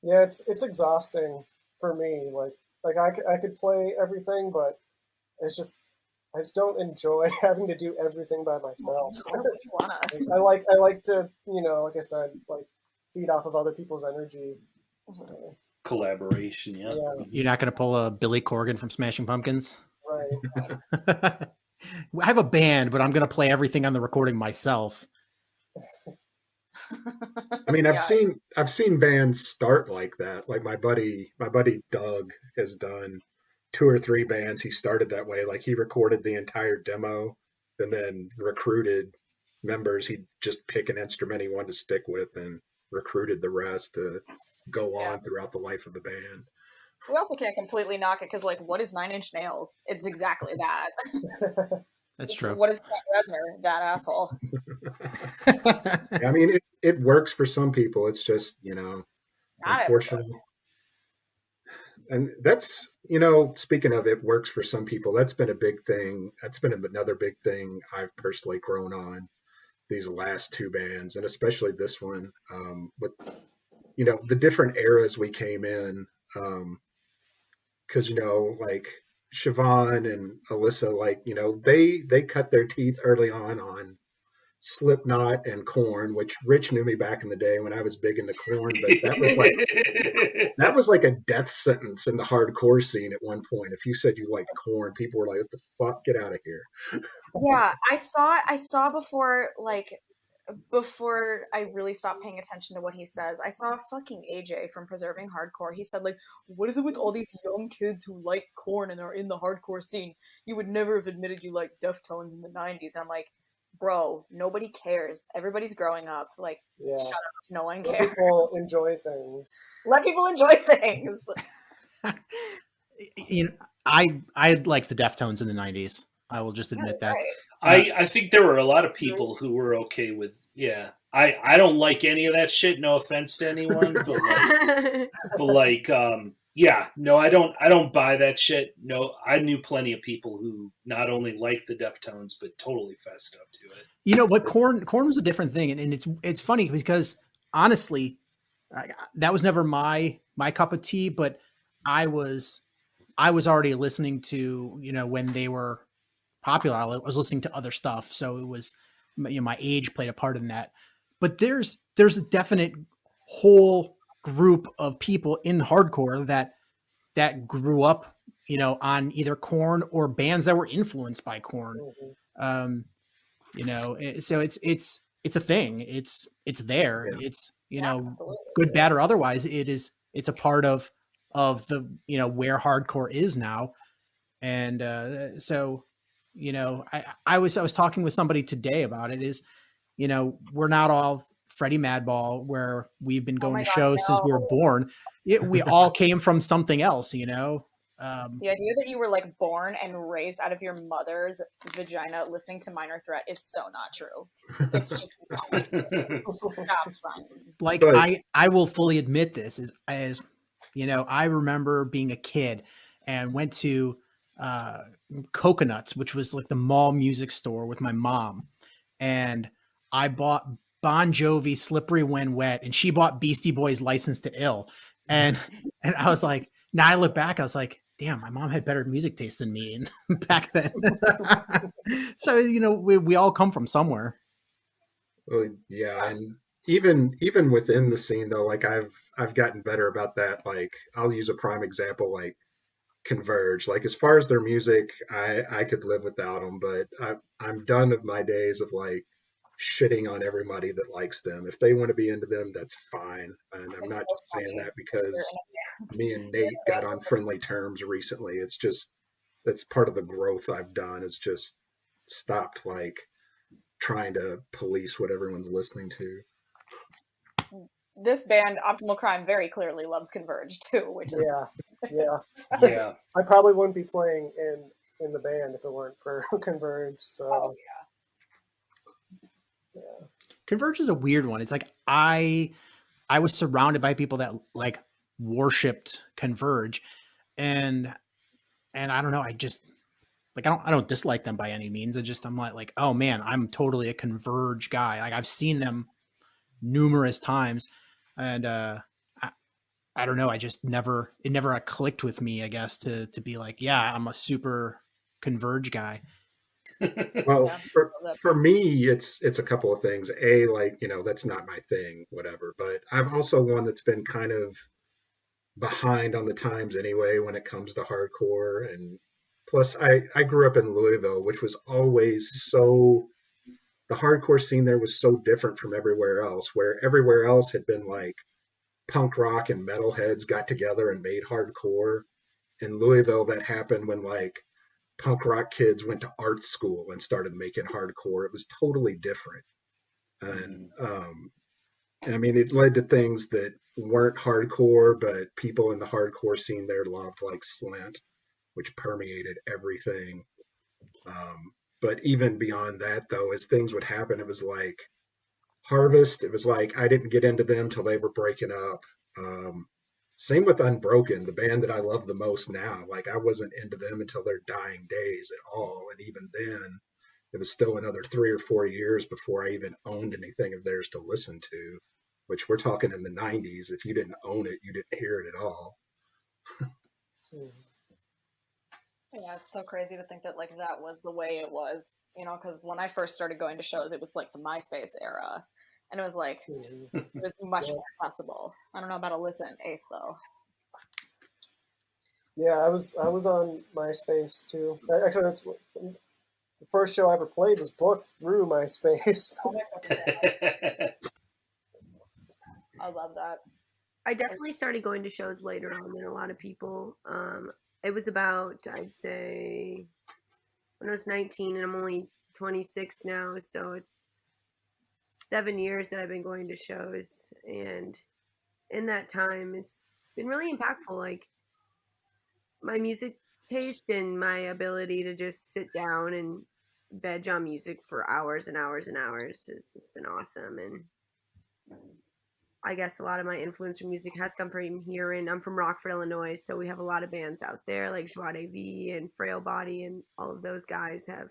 Yeah, it's exhausting for me. Like I could play everything, but I just don't enjoy having to do everything by myself. I like to, like I said, like feed off of other people's energy. So, collaboration, yeah. You're not going to pull a Billy Corgan from Smashing Pumpkins? Right. I have a band, but I'm going to play everything on the recording myself. I mean, I've seen bands start like that. Like my buddy Doug has done 2 or 3 bands. He started that way. Like he recorded the entire demo and then recruited members. He'd just pick an instrument he wanted to stick with and recruited the rest to go on throughout the life of the band. We also can't completely knock it because, like, what is 9 Inch Nails? It's exactly that. That's true. What is Trent Reznor? That asshole. I mean, it works for some people. It's just, unfortunately. And that's, speaking of it works for some people, that's been a big thing. That's been another big thing I've personally grown on these last 2 bands, and especially this one, with, the different eras we came in. because like Siobhan and Alyssa, like they cut their teeth early on Slipknot and Corn, which Rich knew me back in the day when I was big into Corn, but that was like a death sentence in the hardcore scene at one point. If you said you liked Corn, people were like, "What the fuck? Get out of here!" Yeah, I saw before I really stopped paying attention to what he says. I saw fucking AJ from Preserving Hardcore. He said, like, what is it with all these young kids who like Corn and are in the hardcore scene? You would never have admitted you liked Deftones in the 90s. And I'm like, bro, nobody cares. Everybody's growing up. Like, Yeah. shut up. No one Let cares. people enjoy things. Let people enjoy things. I liked the Deftones in the '90s. I will just admit that. Right. I think there were a lot of people who were okay with I don't like any of that shit, no offense to anyone, no, I don't buy that shit. No, I knew plenty of people who not only liked the Deftones but totally fessed up to it. You know what? Corn was a different thing, and it's funny because honestly, that was never my cup of tea. But I was already listening to when they were popular. I was listening to other stuff, so it was my age played a part in that. But there's a definite whole group of people in hardcore that grew up on either Corn or bands that were influenced by Corn. So it's a thing. It's there. Yeah. It's Absolutely. good, bad, or otherwise. It's a part of the where hardcore is now. And so I was talking with somebody today about it. Is we're not all Freddie Madball, where we've been going to shows since we were born. We all came from something else. The idea that you were like born and raised out of your mother's vagina listening to Minor Threat is so not true. It's just like I will fully admit this as I remember being a kid and went to Coconuts, which was like the mall music store with my mom, and I bought Bon Jovi Slippery When Wet, and she bought Beastie Boys License to Ill, and I was like, now I look back, I was like, damn, my mom had better music taste than me back then. So we all come from somewhere. Well, yeah, and even within the scene though, like I've gotten better about that. Like I'll use a prime example, like Converge. Like as far as their music, I could live without them, but I'm done of my days of like shitting on everybody that likes them. If they want to be into them, that's fine. And I'm not just saying that because me and Nate got on friendly terms recently. It's just that's part of the growth I've done. Is just stopped like trying to police what everyone's listening to. This band, Optimal Crime, very clearly loves Converge too, which is Yeah. I probably wouldn't be playing in the band if it weren't for Converge. So yeah. Converge is a weird one. It's like I was surrounded by people that like worshipped Converge, and I don't know. I just like I don't dislike them by any means. I'm like, oh man, I'm totally a Converge guy. Like I've seen them numerous times, and I don't know. It never clicked with me, I guess, to be like, yeah, I'm a super Converge guy. Well, for me, it's a couple of things. A, like, that's not my thing, whatever. But I'm also one that's been kind of behind on the times anyway when it comes to hardcore. And plus, I grew up in Louisville, which was always the hardcore scene there was so different from everywhere else, where everywhere else had been like punk rock and metalheads got together and made hardcore. In Louisville, that happened when like punk rock kids went to art school and started making hardcore. It was totally different. And I mean, it led to things that weren't hardcore, but people in the hardcore scene there loved, like Slint, which permeated everything. But even beyond that, though, as things would happen, it was like Harvest. It was like I didn't get into them till they were breaking up. Same with Unbroken, the band that I love the most now. Like I wasn't into them until their dying days at all, and even then, it was still another 3 or 4 years before I even owned anything of theirs to listen to. Which we're talking in the '90s. If you didn't own it, you didn't hear it at all. Yeah, it's so crazy to think that like that was the way it was, you know, because when I first started going to shows, it was like the MySpace era, and it was like Mhm. it was much Yeah. more accessible. I don't know about Alyssa and Ace though. Yeah, I was on MySpace too. Actually, that's the first show I ever played was booked through MySpace. Oh my fucking God, I love that. I definitely started going to shows later on than a lot of people. It was about, I'd say, when I was 19, and I'm only 26 now, so it's 7 years that I've been going to shows, and in that time, it's been really impactful. Like my music taste and my ability to just sit down and veg on music for hours and hours and hours has just been awesome. And I guess a lot of my influence from music has come from here, and I'm from Rockford, Illinois, so we have a lot of bands out there like Joie de Vie and Frail Body, and all of those guys have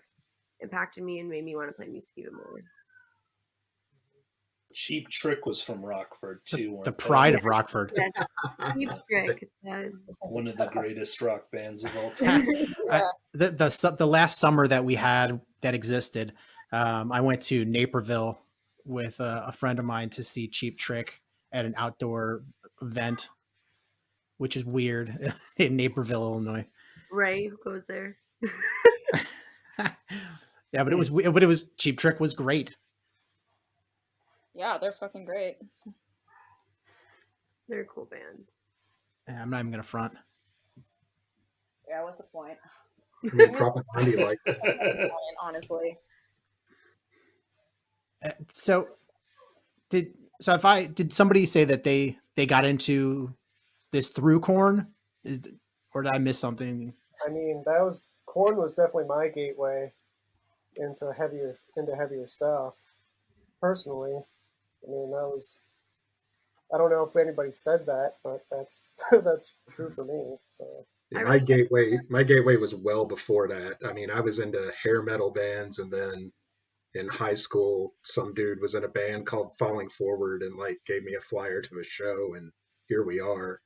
impacted me and made me want to play music even more. Cheap Trick was from Rockford too. The weren't they? pride of Rockford. Yeah, Cheap Trick. One of the greatest rock bands of all time. The last summer that we had that existed, I went to Naperville with a friend of mine to see Cheap Trick at an outdoor event, which is weird in Naperville, Illinois. Right, who goes there? Yeah, but it was Cheap Trick was great. Yeah, they're fucking great. They're a cool band. Yeah, I'm not even gonna front. Yeah, what's the point? I mean, propaganda like that. What's the point, honestly. So did somebody say that they got into this through Corn, or did I miss something? I mean, Korn was definitely my gateway into heavier stuff. Personally, I mean, that was. I don't know if anybody said that, but that's that's true for me. So Yeah, my gateway was well before that. I mean, I was into hair metal bands, and then in high school, some dude was in a band called Falling Forward and like gave me a flyer to a show, and here we are.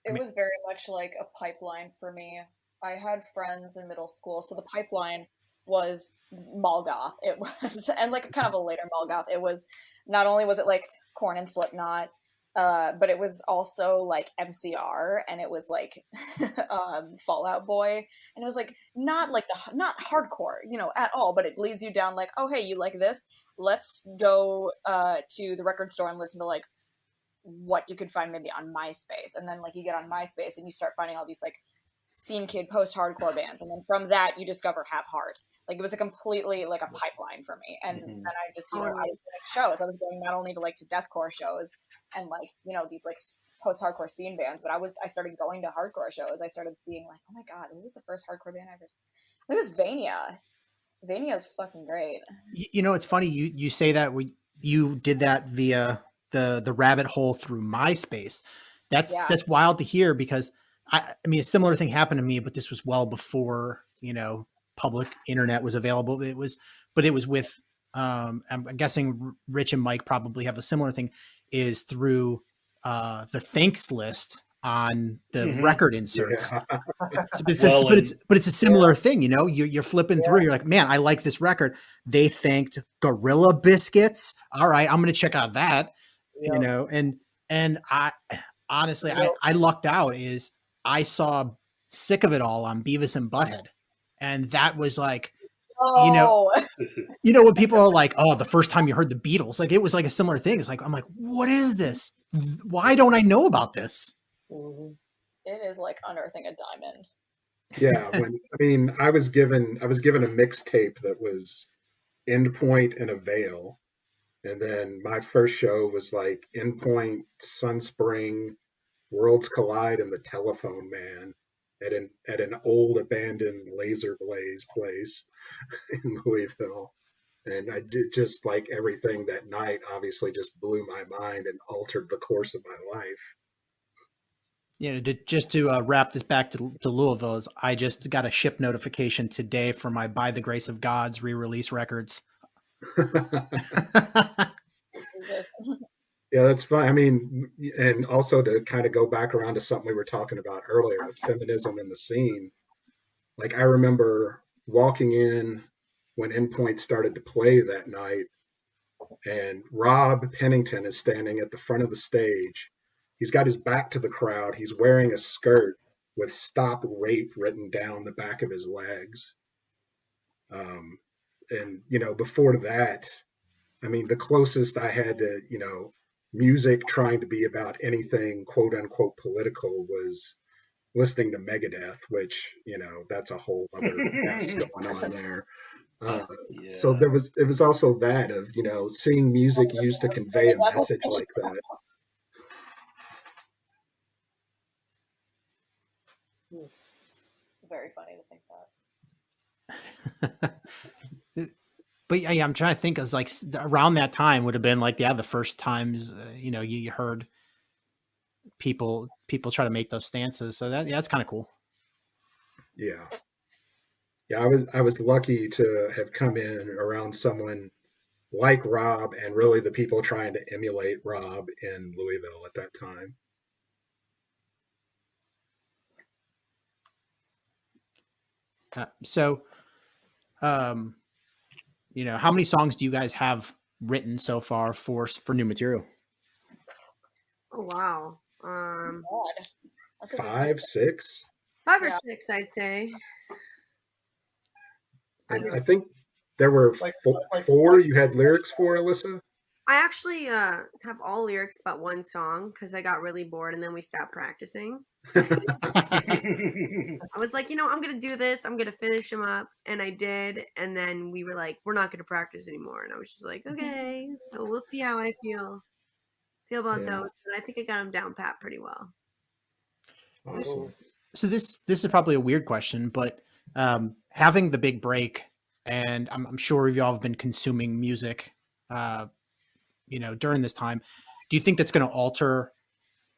It was very much like a pipeline for me. I had friends in middle school, so the pipeline was mall goth. It was, and like kind of a later mall goth. It was not only was it like Korn and Slipknot, but it was also like MCR, and it was like Fallout Boy, and it was like not like not hardcore, you know, at all. But it leads you down like, oh hey, you like this? Let's go to the record store and listen to like what you could find maybe on MySpace, and then like you get on MySpace and you start finding all these like scene kid post-hardcore bands, and then from that you discover Have Heart. Like it was a completely like a pipeline for me, and then I just I was going to shows. I was going not only to like to deathcore shows and like you know these like post-hardcore scene bands, but I started going to hardcore shows. I started being like, oh my god, what was the first hardcore band I ever? I think it was Vania. Vania is fucking great. You know, it's funny you say that you did that via the rabbit hole through MySpace. That's wild to hear, because I mean a similar thing happened to me, but this was well before, you know, public internet was available. It was with I'm guessing Rich and Mike probably have a similar thing, is through the thanks list on the record inserts. Yeah. But it's a similar thing, you know. You're flipping through. You're like, man, I like this record. They thanked Gorilla Biscuits. All right, I'm going to check out that. yeah. You know, and I honestly, I lucked out. Is I saw Sick of It All on Beavis and Butthead, and that was like, you know when people are like, oh, the first time you heard the Beatles, like it was like a similar thing. It's like, I'm like, what is this? Why don't I know about this? Mm-hmm. It is like unearthing a diamond. Yeah, I was given a mixtape that was Endpoint and Avail, and then my first show was like Endpoint, Sunspring, Worlds Collide, and the Telephone Man at an old abandoned Laser Blaze place in Louisville. And I did just like everything that night obviously just blew my mind and altered the course of my life. You know, just to wrap this back to Louisville, is I just got a ship notification today for my By the Grace of God's re-release records. Yeah, Yeah, that's fine. I mean, and also to kind of go back around to something we were talking about earlier with feminism in the scene. Like I remember walking in when Endpoint started to play that night, and Rob Pennington is standing at the front of the stage. He's got his back to the crowd. He's wearing a skirt with "Stop Rape" written down the back of his legs. Um, and before that, I mean, the closest I had to, music trying to be about anything quote unquote political was listening to Megadeth, which, that's a whole other mess going on there. So Yeah. it was also that of, seeing music used to convey a message like that. Very funny to think that. But yeah, I'm trying to think as like around that time would have been like, the first times, you heard people try to make those stances. So that's kind of cool. Yeah. Yeah. I was lucky to have come in around someone like Rob and really the people trying to emulate Rob in Louisville at that time. So, how many songs do you guys have written so far for new material? Oh wow. God. That's a good 5, question. 6. 5 or Yeah. 6, I'd say. I think there were Like- four you had lyrics for, Alyssa. I actually have all lyrics but one song because I got really bored and then we stopped practicing. I was like, I'm going to do this. I'm going to finish them up. And I did. And then we were like, we're not going to practice anymore. And I was just like, okay, so we'll see how I feel about Yeah. those. But I think I got them down pat pretty well. Awesome. So this is probably a weird question, but having the big break, and I'm sure y'all have been consuming music, during this time. Do you think that's going to alter,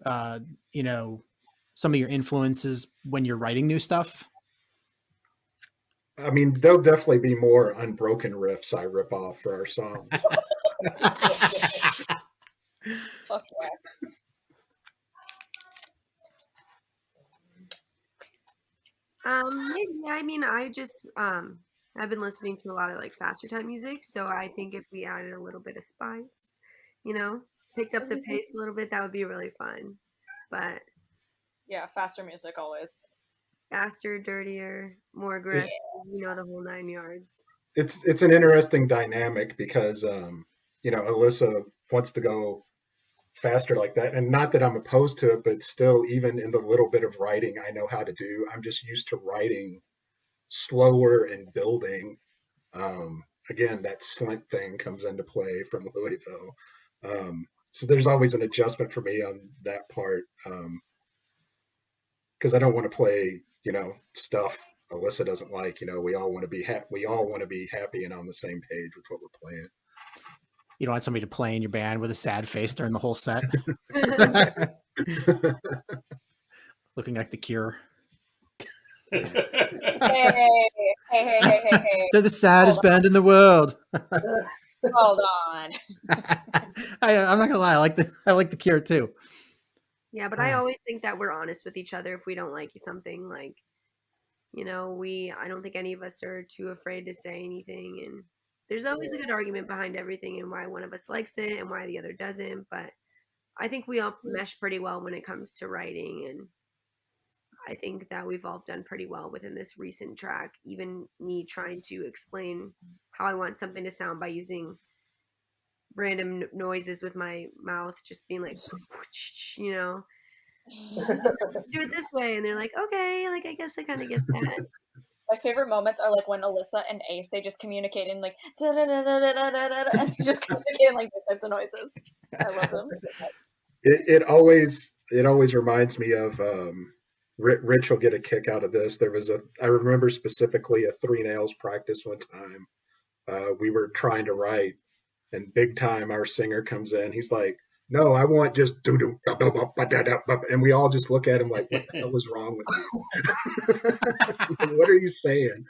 some of your influences when you're writing new stuff? I mean, there'll definitely be more unbroken riffs I rip off for our songs. Fuck yeah. Maybe, I mean, I just I've been listening to a lot of like faster type music, so I think if we added a little bit of spice, picked up the pace a little bit, that would be really fun. But Yeah, faster music always. faster, dirtier, more aggressive, the whole 9 yards. It's an interesting dynamic because Alyssa wants to go faster like that, and not that I'm opposed to it, but still, even in the little bit of writing I know how to do, I'm just used to writing slower and building. Again, that slint thing comes into play from Louisville. So there's always an adjustment for me on that part, because I don't want to play stuff Alyssa doesn't like. We all want to be we all want to be happy and on the same page with what we're playing. You don't want somebody to play in your band with a sad face during the whole set. Looking like the Cure. Hey. They're the saddest band in the world. Hold on. I'm not gonna lie, I like the Cure too. Yeah, but I always think that we're honest with each other if we don't like something. Like, I don't think any of us are too afraid to say anything, and there's always a good argument behind everything and why one of us likes it and why the other doesn't. But I think we all mesh pretty well when it comes to writing, and I think that we've all done pretty well within this recent track. Even me trying to explain how I want something to sound by using random noises with my mouth, just being like, do it this way, and they're like, okay, like I guess I kind of get that. My favorite moments are like when Alyssa and Ace, they just communicate in like and they just communicate in like these types of noises. I love them. It always reminds me of Rich will get a kick out of this. I remember specifically a 3 Nails practice one time. We were trying to write, and big time our singer comes in. He's like, "No, I want just do do," and we all just look at him like, "What the hell is wrong with you? What are you saying?"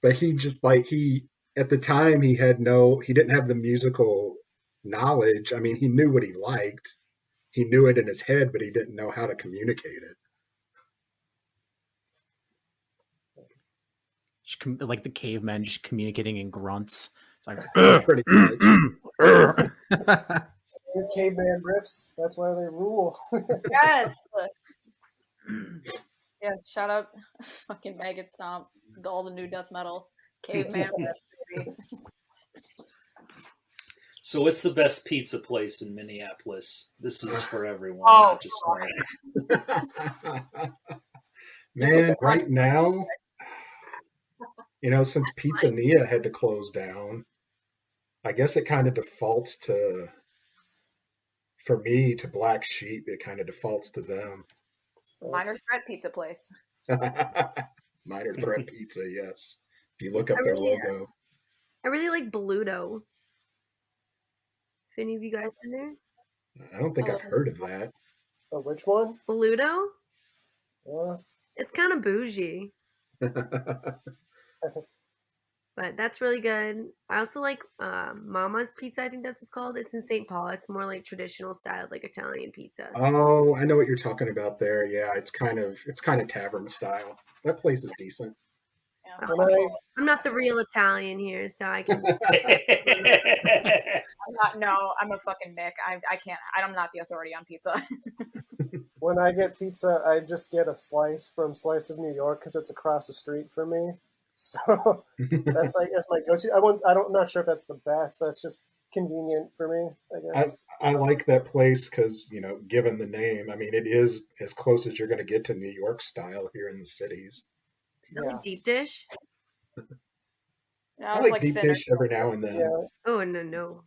But he just at the time he didn't have the musical knowledge. I mean, he knew what he liked. He knew it in his head, but he didn't know how to communicate it. Like the cavemen just communicating in grunts. It's like Pretty much. Your caveman riffs. That's why they rule. Yes. Yeah, shout out fucking Maggot Stomp, all the new death metal. Caveman. Baby. So what's the best pizza place in Minneapolis? This is for everyone, Oh, not just one. Man, right now, since Pizzeria had to close down, I guess it kind of defaults for me, to Black Sheep. It kind of defaults to them. Minor Threat Pizza Place. Minor Threat Pizza, yes. If you look up their logo. I really like Boluto. Have any of you guys been there? I don't think I've heard of that. Oh, which one? Boluto? Yeah. It's kind of bougie, but that's really good. I also like Mama's Pizza. I think that's what's called. It's in St. Paul. It's more like traditional style, like Italian pizza. Oh, I know what you're talking about there. Yeah, it's kind of tavern style. That place is decent. Yeah. I'm not the real Italian here, so I can. I'm a fucking Nick. I can't. I'm not the authority on pizza. When I get pizza, I just get a slice from Slice of New York because it's across the street from me. So that's my go-to. I'm not sure if that's the best, but it's just convenient for me, I guess. I like that place because, given the name, I mean, it is as close as you're going to get to New York style here in the cities. Like deep dish? I like deep dish every now and then. Yeah. Oh, no.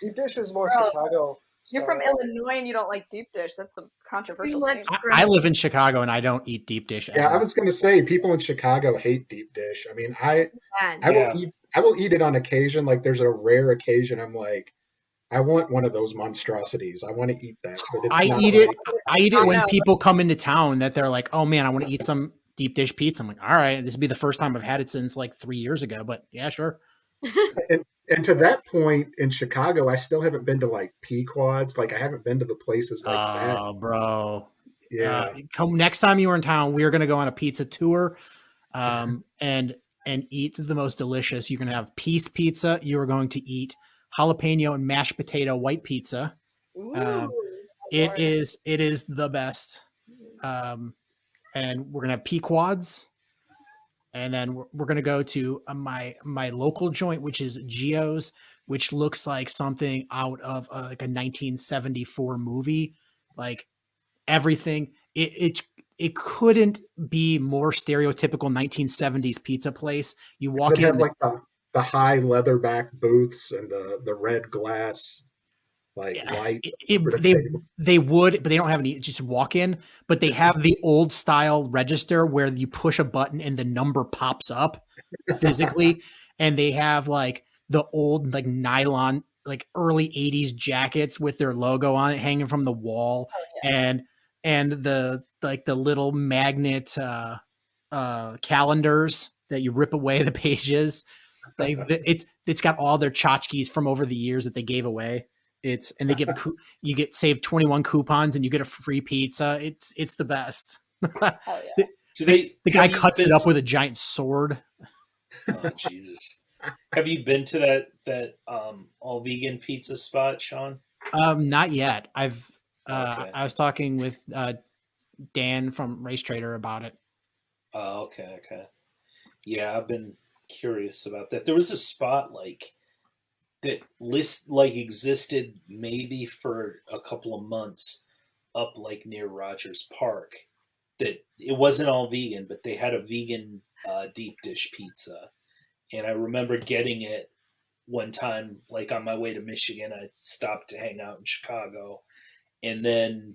Deep dish is more Chicago. You're from Illinois and you don't like deep dish. That's a controversial statement. I live in Chicago and I don't eat deep dish. Yeah, I was going to say people in Chicago hate deep dish. I mean, I will eat it on occasion. Like there's a rare occasion I'm like, I want one of those monstrosities. I want to eat that. But I eat it when people come into town that they're like, oh man, I want to eat some deep dish pizza. I'm like, all right, this will be the first time I've had it since like 3 years ago, but yeah, sure. And to that point in Chicago, I still haven't been to like Pequods. Like I haven't been to the places like that. Oh, bro. Yeah. Come next time you were in town, we are going to go on a pizza tour, and eat the most delicious. You're going to have piece pizza. You are going to eat jalapeno and mashed potato white pizza. It is the best. And we're going to have Pequods. And then we're going to go to my local joint, which is Gio's, which looks like something out of like a 1974 movie. Like everything, it couldn't be more stereotypical 1970s pizza place. You walk in, like the high leatherback booths and the red glass. Light. They would, but they don't have any. Just walk in, but they have the old style register where you push a button and the number pops up physically, and they have like the old like nylon like early 80s jackets with their logo on it hanging from the wall, and the like the little magnet calendars that you rip away the pages. Like it's got all their tchotchkes from over the years that they gave away. And they give you get saved 21 coupons and you get a free pizza. It's the best. The guy cuts it up with a giant sword. Oh Jesus! Have you been to that all vegan pizza spot, Sean? Not yet. I was talking with Dan from Race Trader about it. Oh, okay. Yeah, I've been curious about that. There was a spot that existed maybe for a couple of months up like near Rogers Park, that it wasn't all vegan, but they had a vegan deep dish pizza. And I remember getting it one time, like on my way to Michigan. I stopped to hang out in Chicago. And then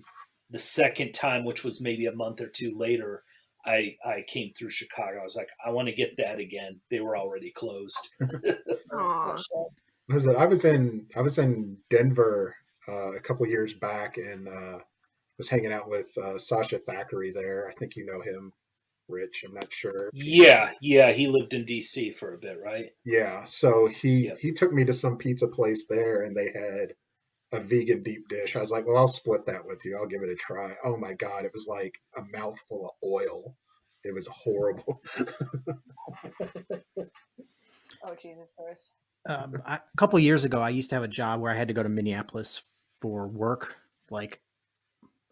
the second time, which was maybe a month or two later, I came through Chicago. I was like, I want to get that again. They were already closed. I was in Denver a couple years back and was hanging out with Sasha Thackeray there. I think you know him, Rich. I'm not sure. Yeah, he lived in DC for a bit, right? Yeah, so Yep. he took me to some pizza place there, and they had a vegan deep dish. I was like, well, I'll split that with you. I'll give it a try. Oh my God, it was like a mouthful of oil. It was horrible. Oh Jesus Christ. A couple years ago, I used to have a job where I had to go to Minneapolis for work, like,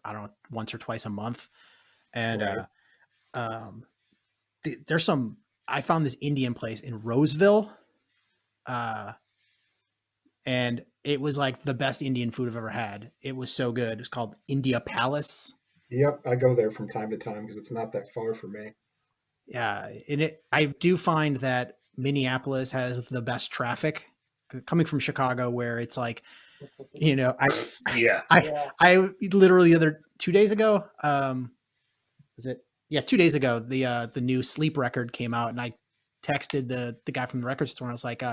I don't know, once or twice a month. And Right. there's I found this Indian place in Roseville. And it was like the best Indian food I've ever had. It was so good. It's called India Palace. Yep, I go there from time to time because it's not that far from me. Yeah, and I do find that Minneapolis has the best traffic coming from Chicago, where it's like, you know, Yeah. I literally the other 2 days ago, was it? Yeah, 2 days ago, the new Sleep record came out, and I texted the guy from the record store, and I was like,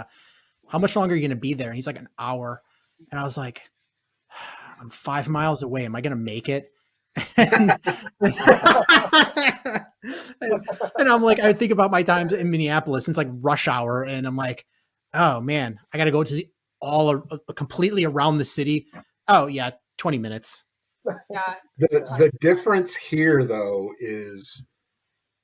how much longer are you going to be there? And he's like, an hour. And I was like, I'm 5 miles away. Am I going to make it? and, and I'm like, I think about my times in Minneapolis, and it's like rush hour. And I'm like, oh man, I got to go to completely around the city. Oh yeah, 20 minutes. Yeah. The difference here, though, is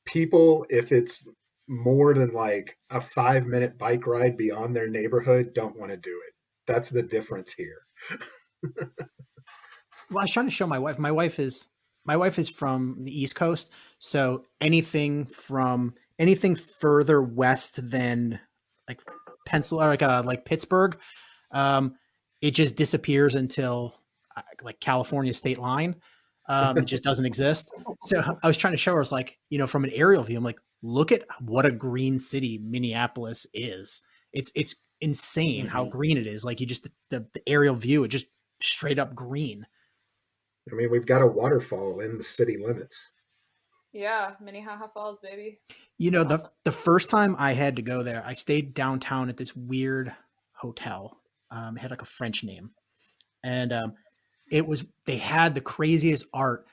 people, if it's more than like a 5-minute bike ride beyond their neighborhood, don't want to do it. That's the difference here. Well, I was trying to show my wife. My wife is from the East Coast, so anything further west than like like Pittsburgh, it just disappears until like California state line. It just doesn't exist. So I was trying to show her, I was like, you know, from an aerial view, I'm like, look at what a green city Minneapolis is. It's insane how green it is. Like, you just the aerial view, it just straight up green. I mean, we've got a waterfall in the city limits. Yeah, Minnehaha Falls, baby. You know, the first time I had to go there, I stayed downtown at this weird hotel. It had like a French name, and they had the craziest art.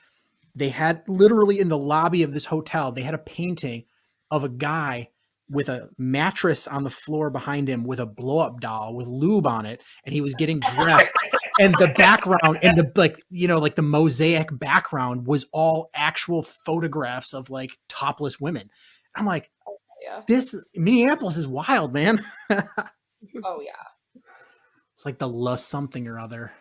They had literally in the lobby of this hotel, they had a painting of a guy with a mattress on the floor behind him with a blow up doll with lube on it, and he was getting dressed. And the background and the mosaic background was all actual photographs of like topless women. I'm like, Yeah. this Minneapolis is wild, man. Oh yeah. It's like the La something or other.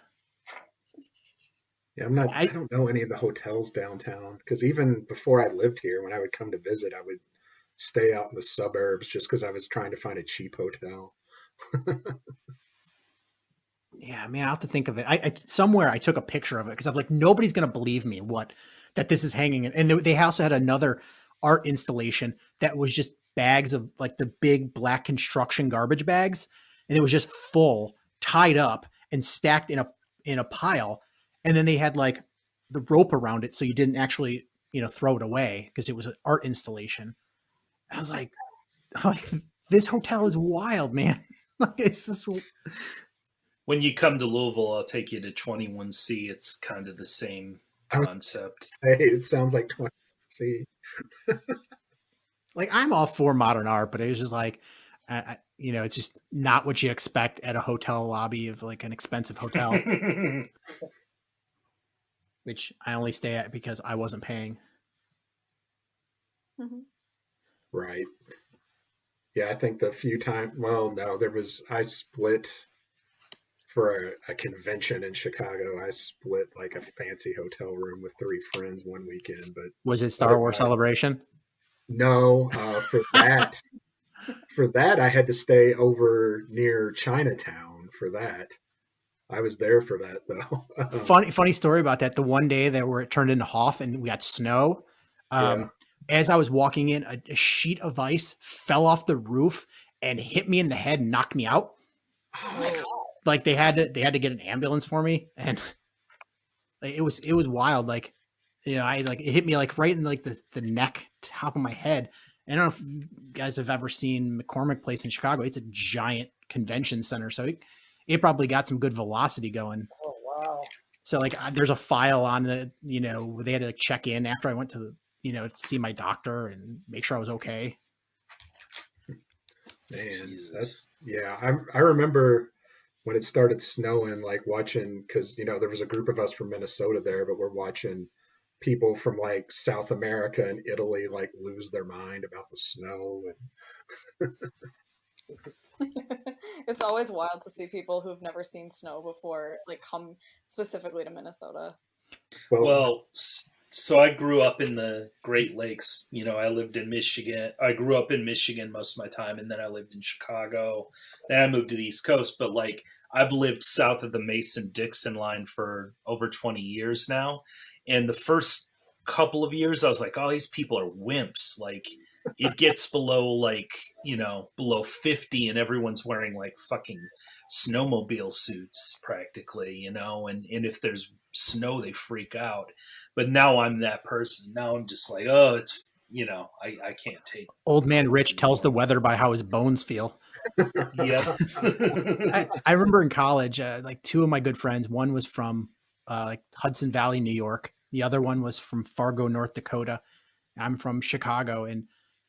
Yeah, I don't know any of the hotels downtown, because even before I lived here, when I would come to visit, I would stay out in the suburbs just because I was trying to find a cheap hotel. Yeah, man, I'll have to think of it. I somewhere I took a picture of it because I'm like, nobody's gonna believe me that this is hanging in. And they also had another art installation that was just bags of like the big black construction garbage bags, and it was just full, tied up and stacked in a pile. And then they had like the rope around it so you didn't actually, you know, throw it away because it was an art installation. I was like, this hotel is wild, man. Like, it's just. When you come to Louisville, I'll take you to 21C. It's kind of the same concept. Hey, it sounds like 20C. Like, I'm all for modern art, but it was just like, you know, it's just not what you expect at a hotel lobby of like an expensive hotel, which I only stay at because I wasn't paying. Mm-hmm. Right. Yeah, I think the few times, well, no, I split for a convention in Chicago. I split like a fancy hotel room with 3 friends one weekend. But was it Star Wars Celebration? No, for that I had to stay over near Chinatown for that. I was there for that though. Funny story about that. The one day where it turned into Hoth and we got snow. As I was walking in, a sheet of ice fell off the roof and hit me in the head and knocked me out. Oh my God. Like they had to get an ambulance for me, and like, it was wild. Like, you know, it hit me like right in like the neck, top of my head. And I don't know if you guys have ever seen McCormick Place in Chicago. It's a giant convention center, so it probably got some good velocity going. Oh wow! So like, there's a file on the, you know, they had to check in after I went to to see my doctor and make sure I was okay. Man, Jesus. I remember when it started snowing, like watching, because there was a group of us from Minnesota there, but we're watching people from like South America and Italy like lose their mind about the snow. And It's always wild to see people who've never seen snow before, like, come specifically to Minnesota. Well, so I grew up in the Great Lakes. I lived in Michigan. I grew up in Michigan most of my time, and then I lived in Chicago. Then I moved to the East Coast. But like, I've lived south of the Mason-Dixon line for over 20 years now. And the first couple of years, I was like, oh, these people are wimps. Like, it gets below below 50, and everyone's wearing like fucking snowmobile suits practically, and if there's snow, they freak out. But now I'm that person. Now I'm just like, oh, it's I can't take Old man Rich tells the weather by how his bones feel. Yeah. I remember in college, like two of my good friends, one was from like Hudson Valley, New York. The other one was from Fargo, North Dakota. I'm from Chicago. And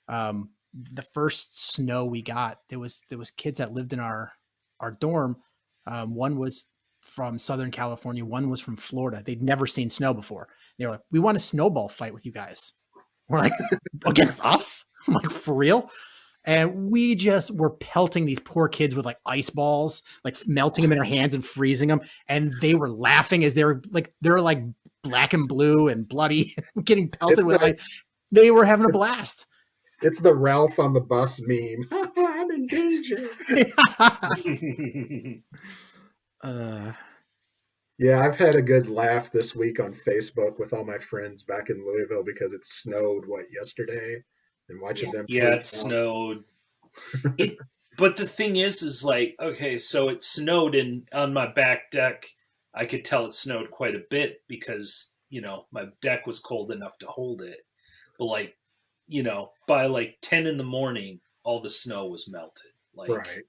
the first snow we got, there was kids that lived in our dorm. One was from Southern California. One was from Florida. They'd never seen snow before. They were like, we want a snowball fight with you guys. We're like, against us? I'm like, for real? And we just were pelting these poor kids with like ice balls, like melting them in their hands and freezing them. And they were laughing as they were like black and blue and bloody, getting pelted with ice. They were having a blast. It's the Ralph on the bus meme. I'm in danger. Yeah, I've had a good laugh this week on Facebook with all my friends back in Louisville because it snowed, yesterday? And watching them. Yeah, it snowed. But the thing is like, okay, so it snowed, and on my back deck, I could tell it snowed quite a bit because, my deck was cold enough to hold it. But like, by like 10 in the morning, all the snow was melted. Like, right.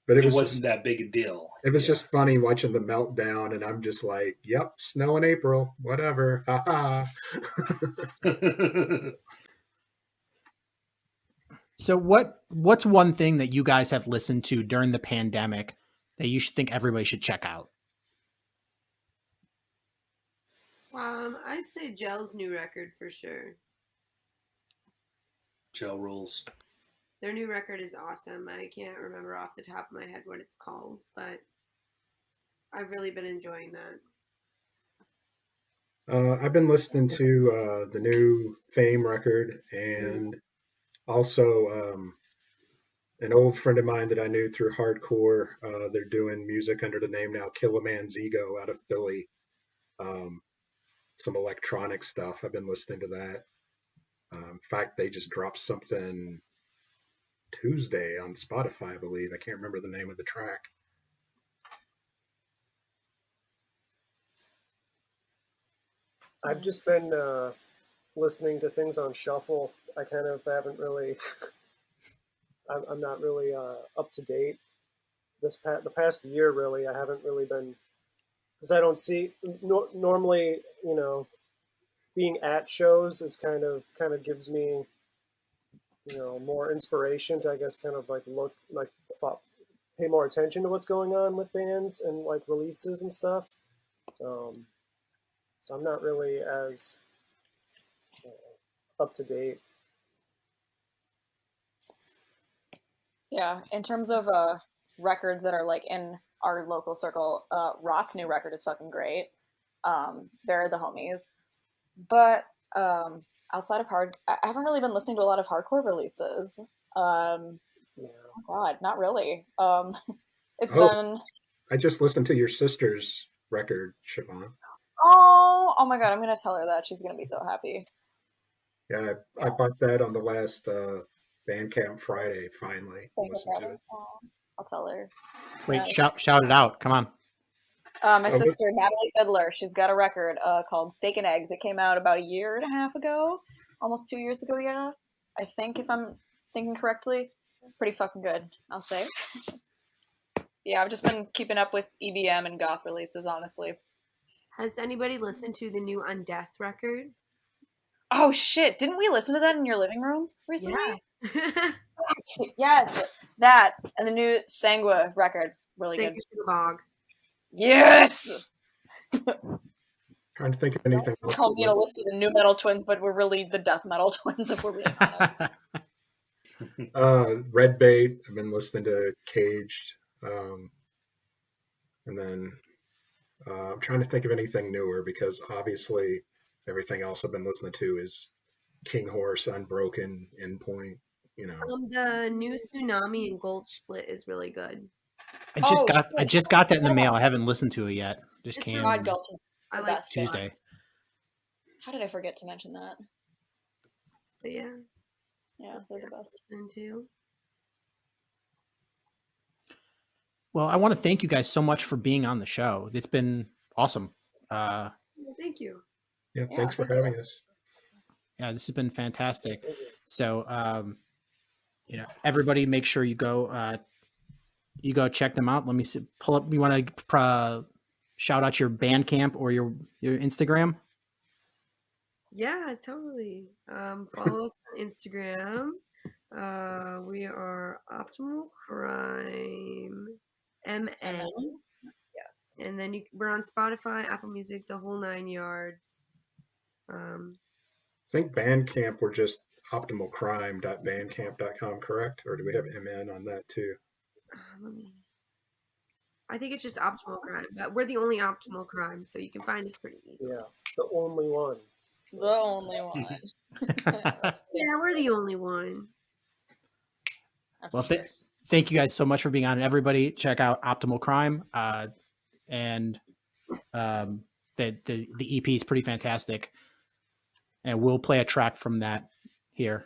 But it wasn't that big a deal. It was just funny watching the meltdown, and I'm just like, yep, snow in April, whatever. Ha ha. So what's one thing that you guys have listened to during the pandemic that you should think everybody should check out? I'd say Gel's new record for sure. Gel rules. Their new record is awesome. I can't remember off the top of my head what it's called, but I've really been enjoying that. I've been listening to the new Fame record, and also an old friend of mine that I knew through hardcore. They're doing music under the name now Kill a Man's Ego out of Philly. Some electronic stuff. I've been listening to that. In fact, they just dropped something Tuesday on Spotify, I believe. I can't remember the name of the track. I've just been listening to things on shuffle. I kind of haven't really. I'm not really up to date. The past year, really, I haven't really been, because I don't see normally. Being at shows is kind of gives me, more inspiration to, I guess, kind of like pay more attention to what's going on with bands and like releases and stuff. So I'm not really as up to date. Yeah, in terms of records that are like in our local circle, Rot's new record is fucking great. They're the homies. But outside of I haven't really been listening to a lot of hardcore releases. Oh God, not really. It's been. I just listened to your sister's record, Siobhan. Oh my God, I'm gonna tell her that. She's gonna be so happy. Yeah, I bought that on the last Bandcamp Friday. Finally, listened to it. I'll tell her. Wait, shout it out! Come on. My sister, Natalie Fiddler, she's got a record called Steak and Eggs. It came out about a year and a half ago, almost 2 years ago, yeah. I think, if I'm thinking correctly. It's pretty fucking good, I'll say. Yeah, I've just been keeping up with EBM and goth releases, honestly. Has anybody listened to the new Undeath record? Oh shit! Didn't we listen to that in your living room recently? Yeah. Yes, that and the new Sangwa record, really Sink good. to the bog. Yes. Trying to think of anything else. Call me a list of the new metal twins, but we're really the death metal twins if we're being honest. Red Bait. I've been listening to Caged, and then I'm trying to think of anything newer because obviously everything else I've been listening to is King Horse, Unbroken, Endpoint. You know, The new Tsunami and Gold Split is really good. I just got that in the mail. I haven't listened to it yet. Just It's came Rod Gulch is I the like best band. Tuesday. How did I forget to mention that? But yeah, Yeah, they're the best. and too. Well, I want to thank you guys so much for being on the show. It's been awesome. Thank you. yeah. Yeah, Thanks for thank you. having us. Yeah, this has been fantastic. So, everybody, make sure you go check them out. Let me pull up. You want to shout out your Bandcamp or your Instagram? Yeah, totally. Follow us on Instagram. We are Optimal Crime MN. Yes. And then we're on Spotify, Apple Music, the whole 9 yards. I think Bandcamp we're just optimalcrime.bandcamp.com, correct? Or do we have MN on that too? I think it's just Optimal Crime, but we're the only Optimal Crime, so you can find us pretty easily. Yeah, the only one. The only one. Yeah, we're the only one. That's Well, for sure. thank you guys so much for being on. And everybody, check out Optimal Crime, and the EP is pretty fantastic. And we'll play a track from that here.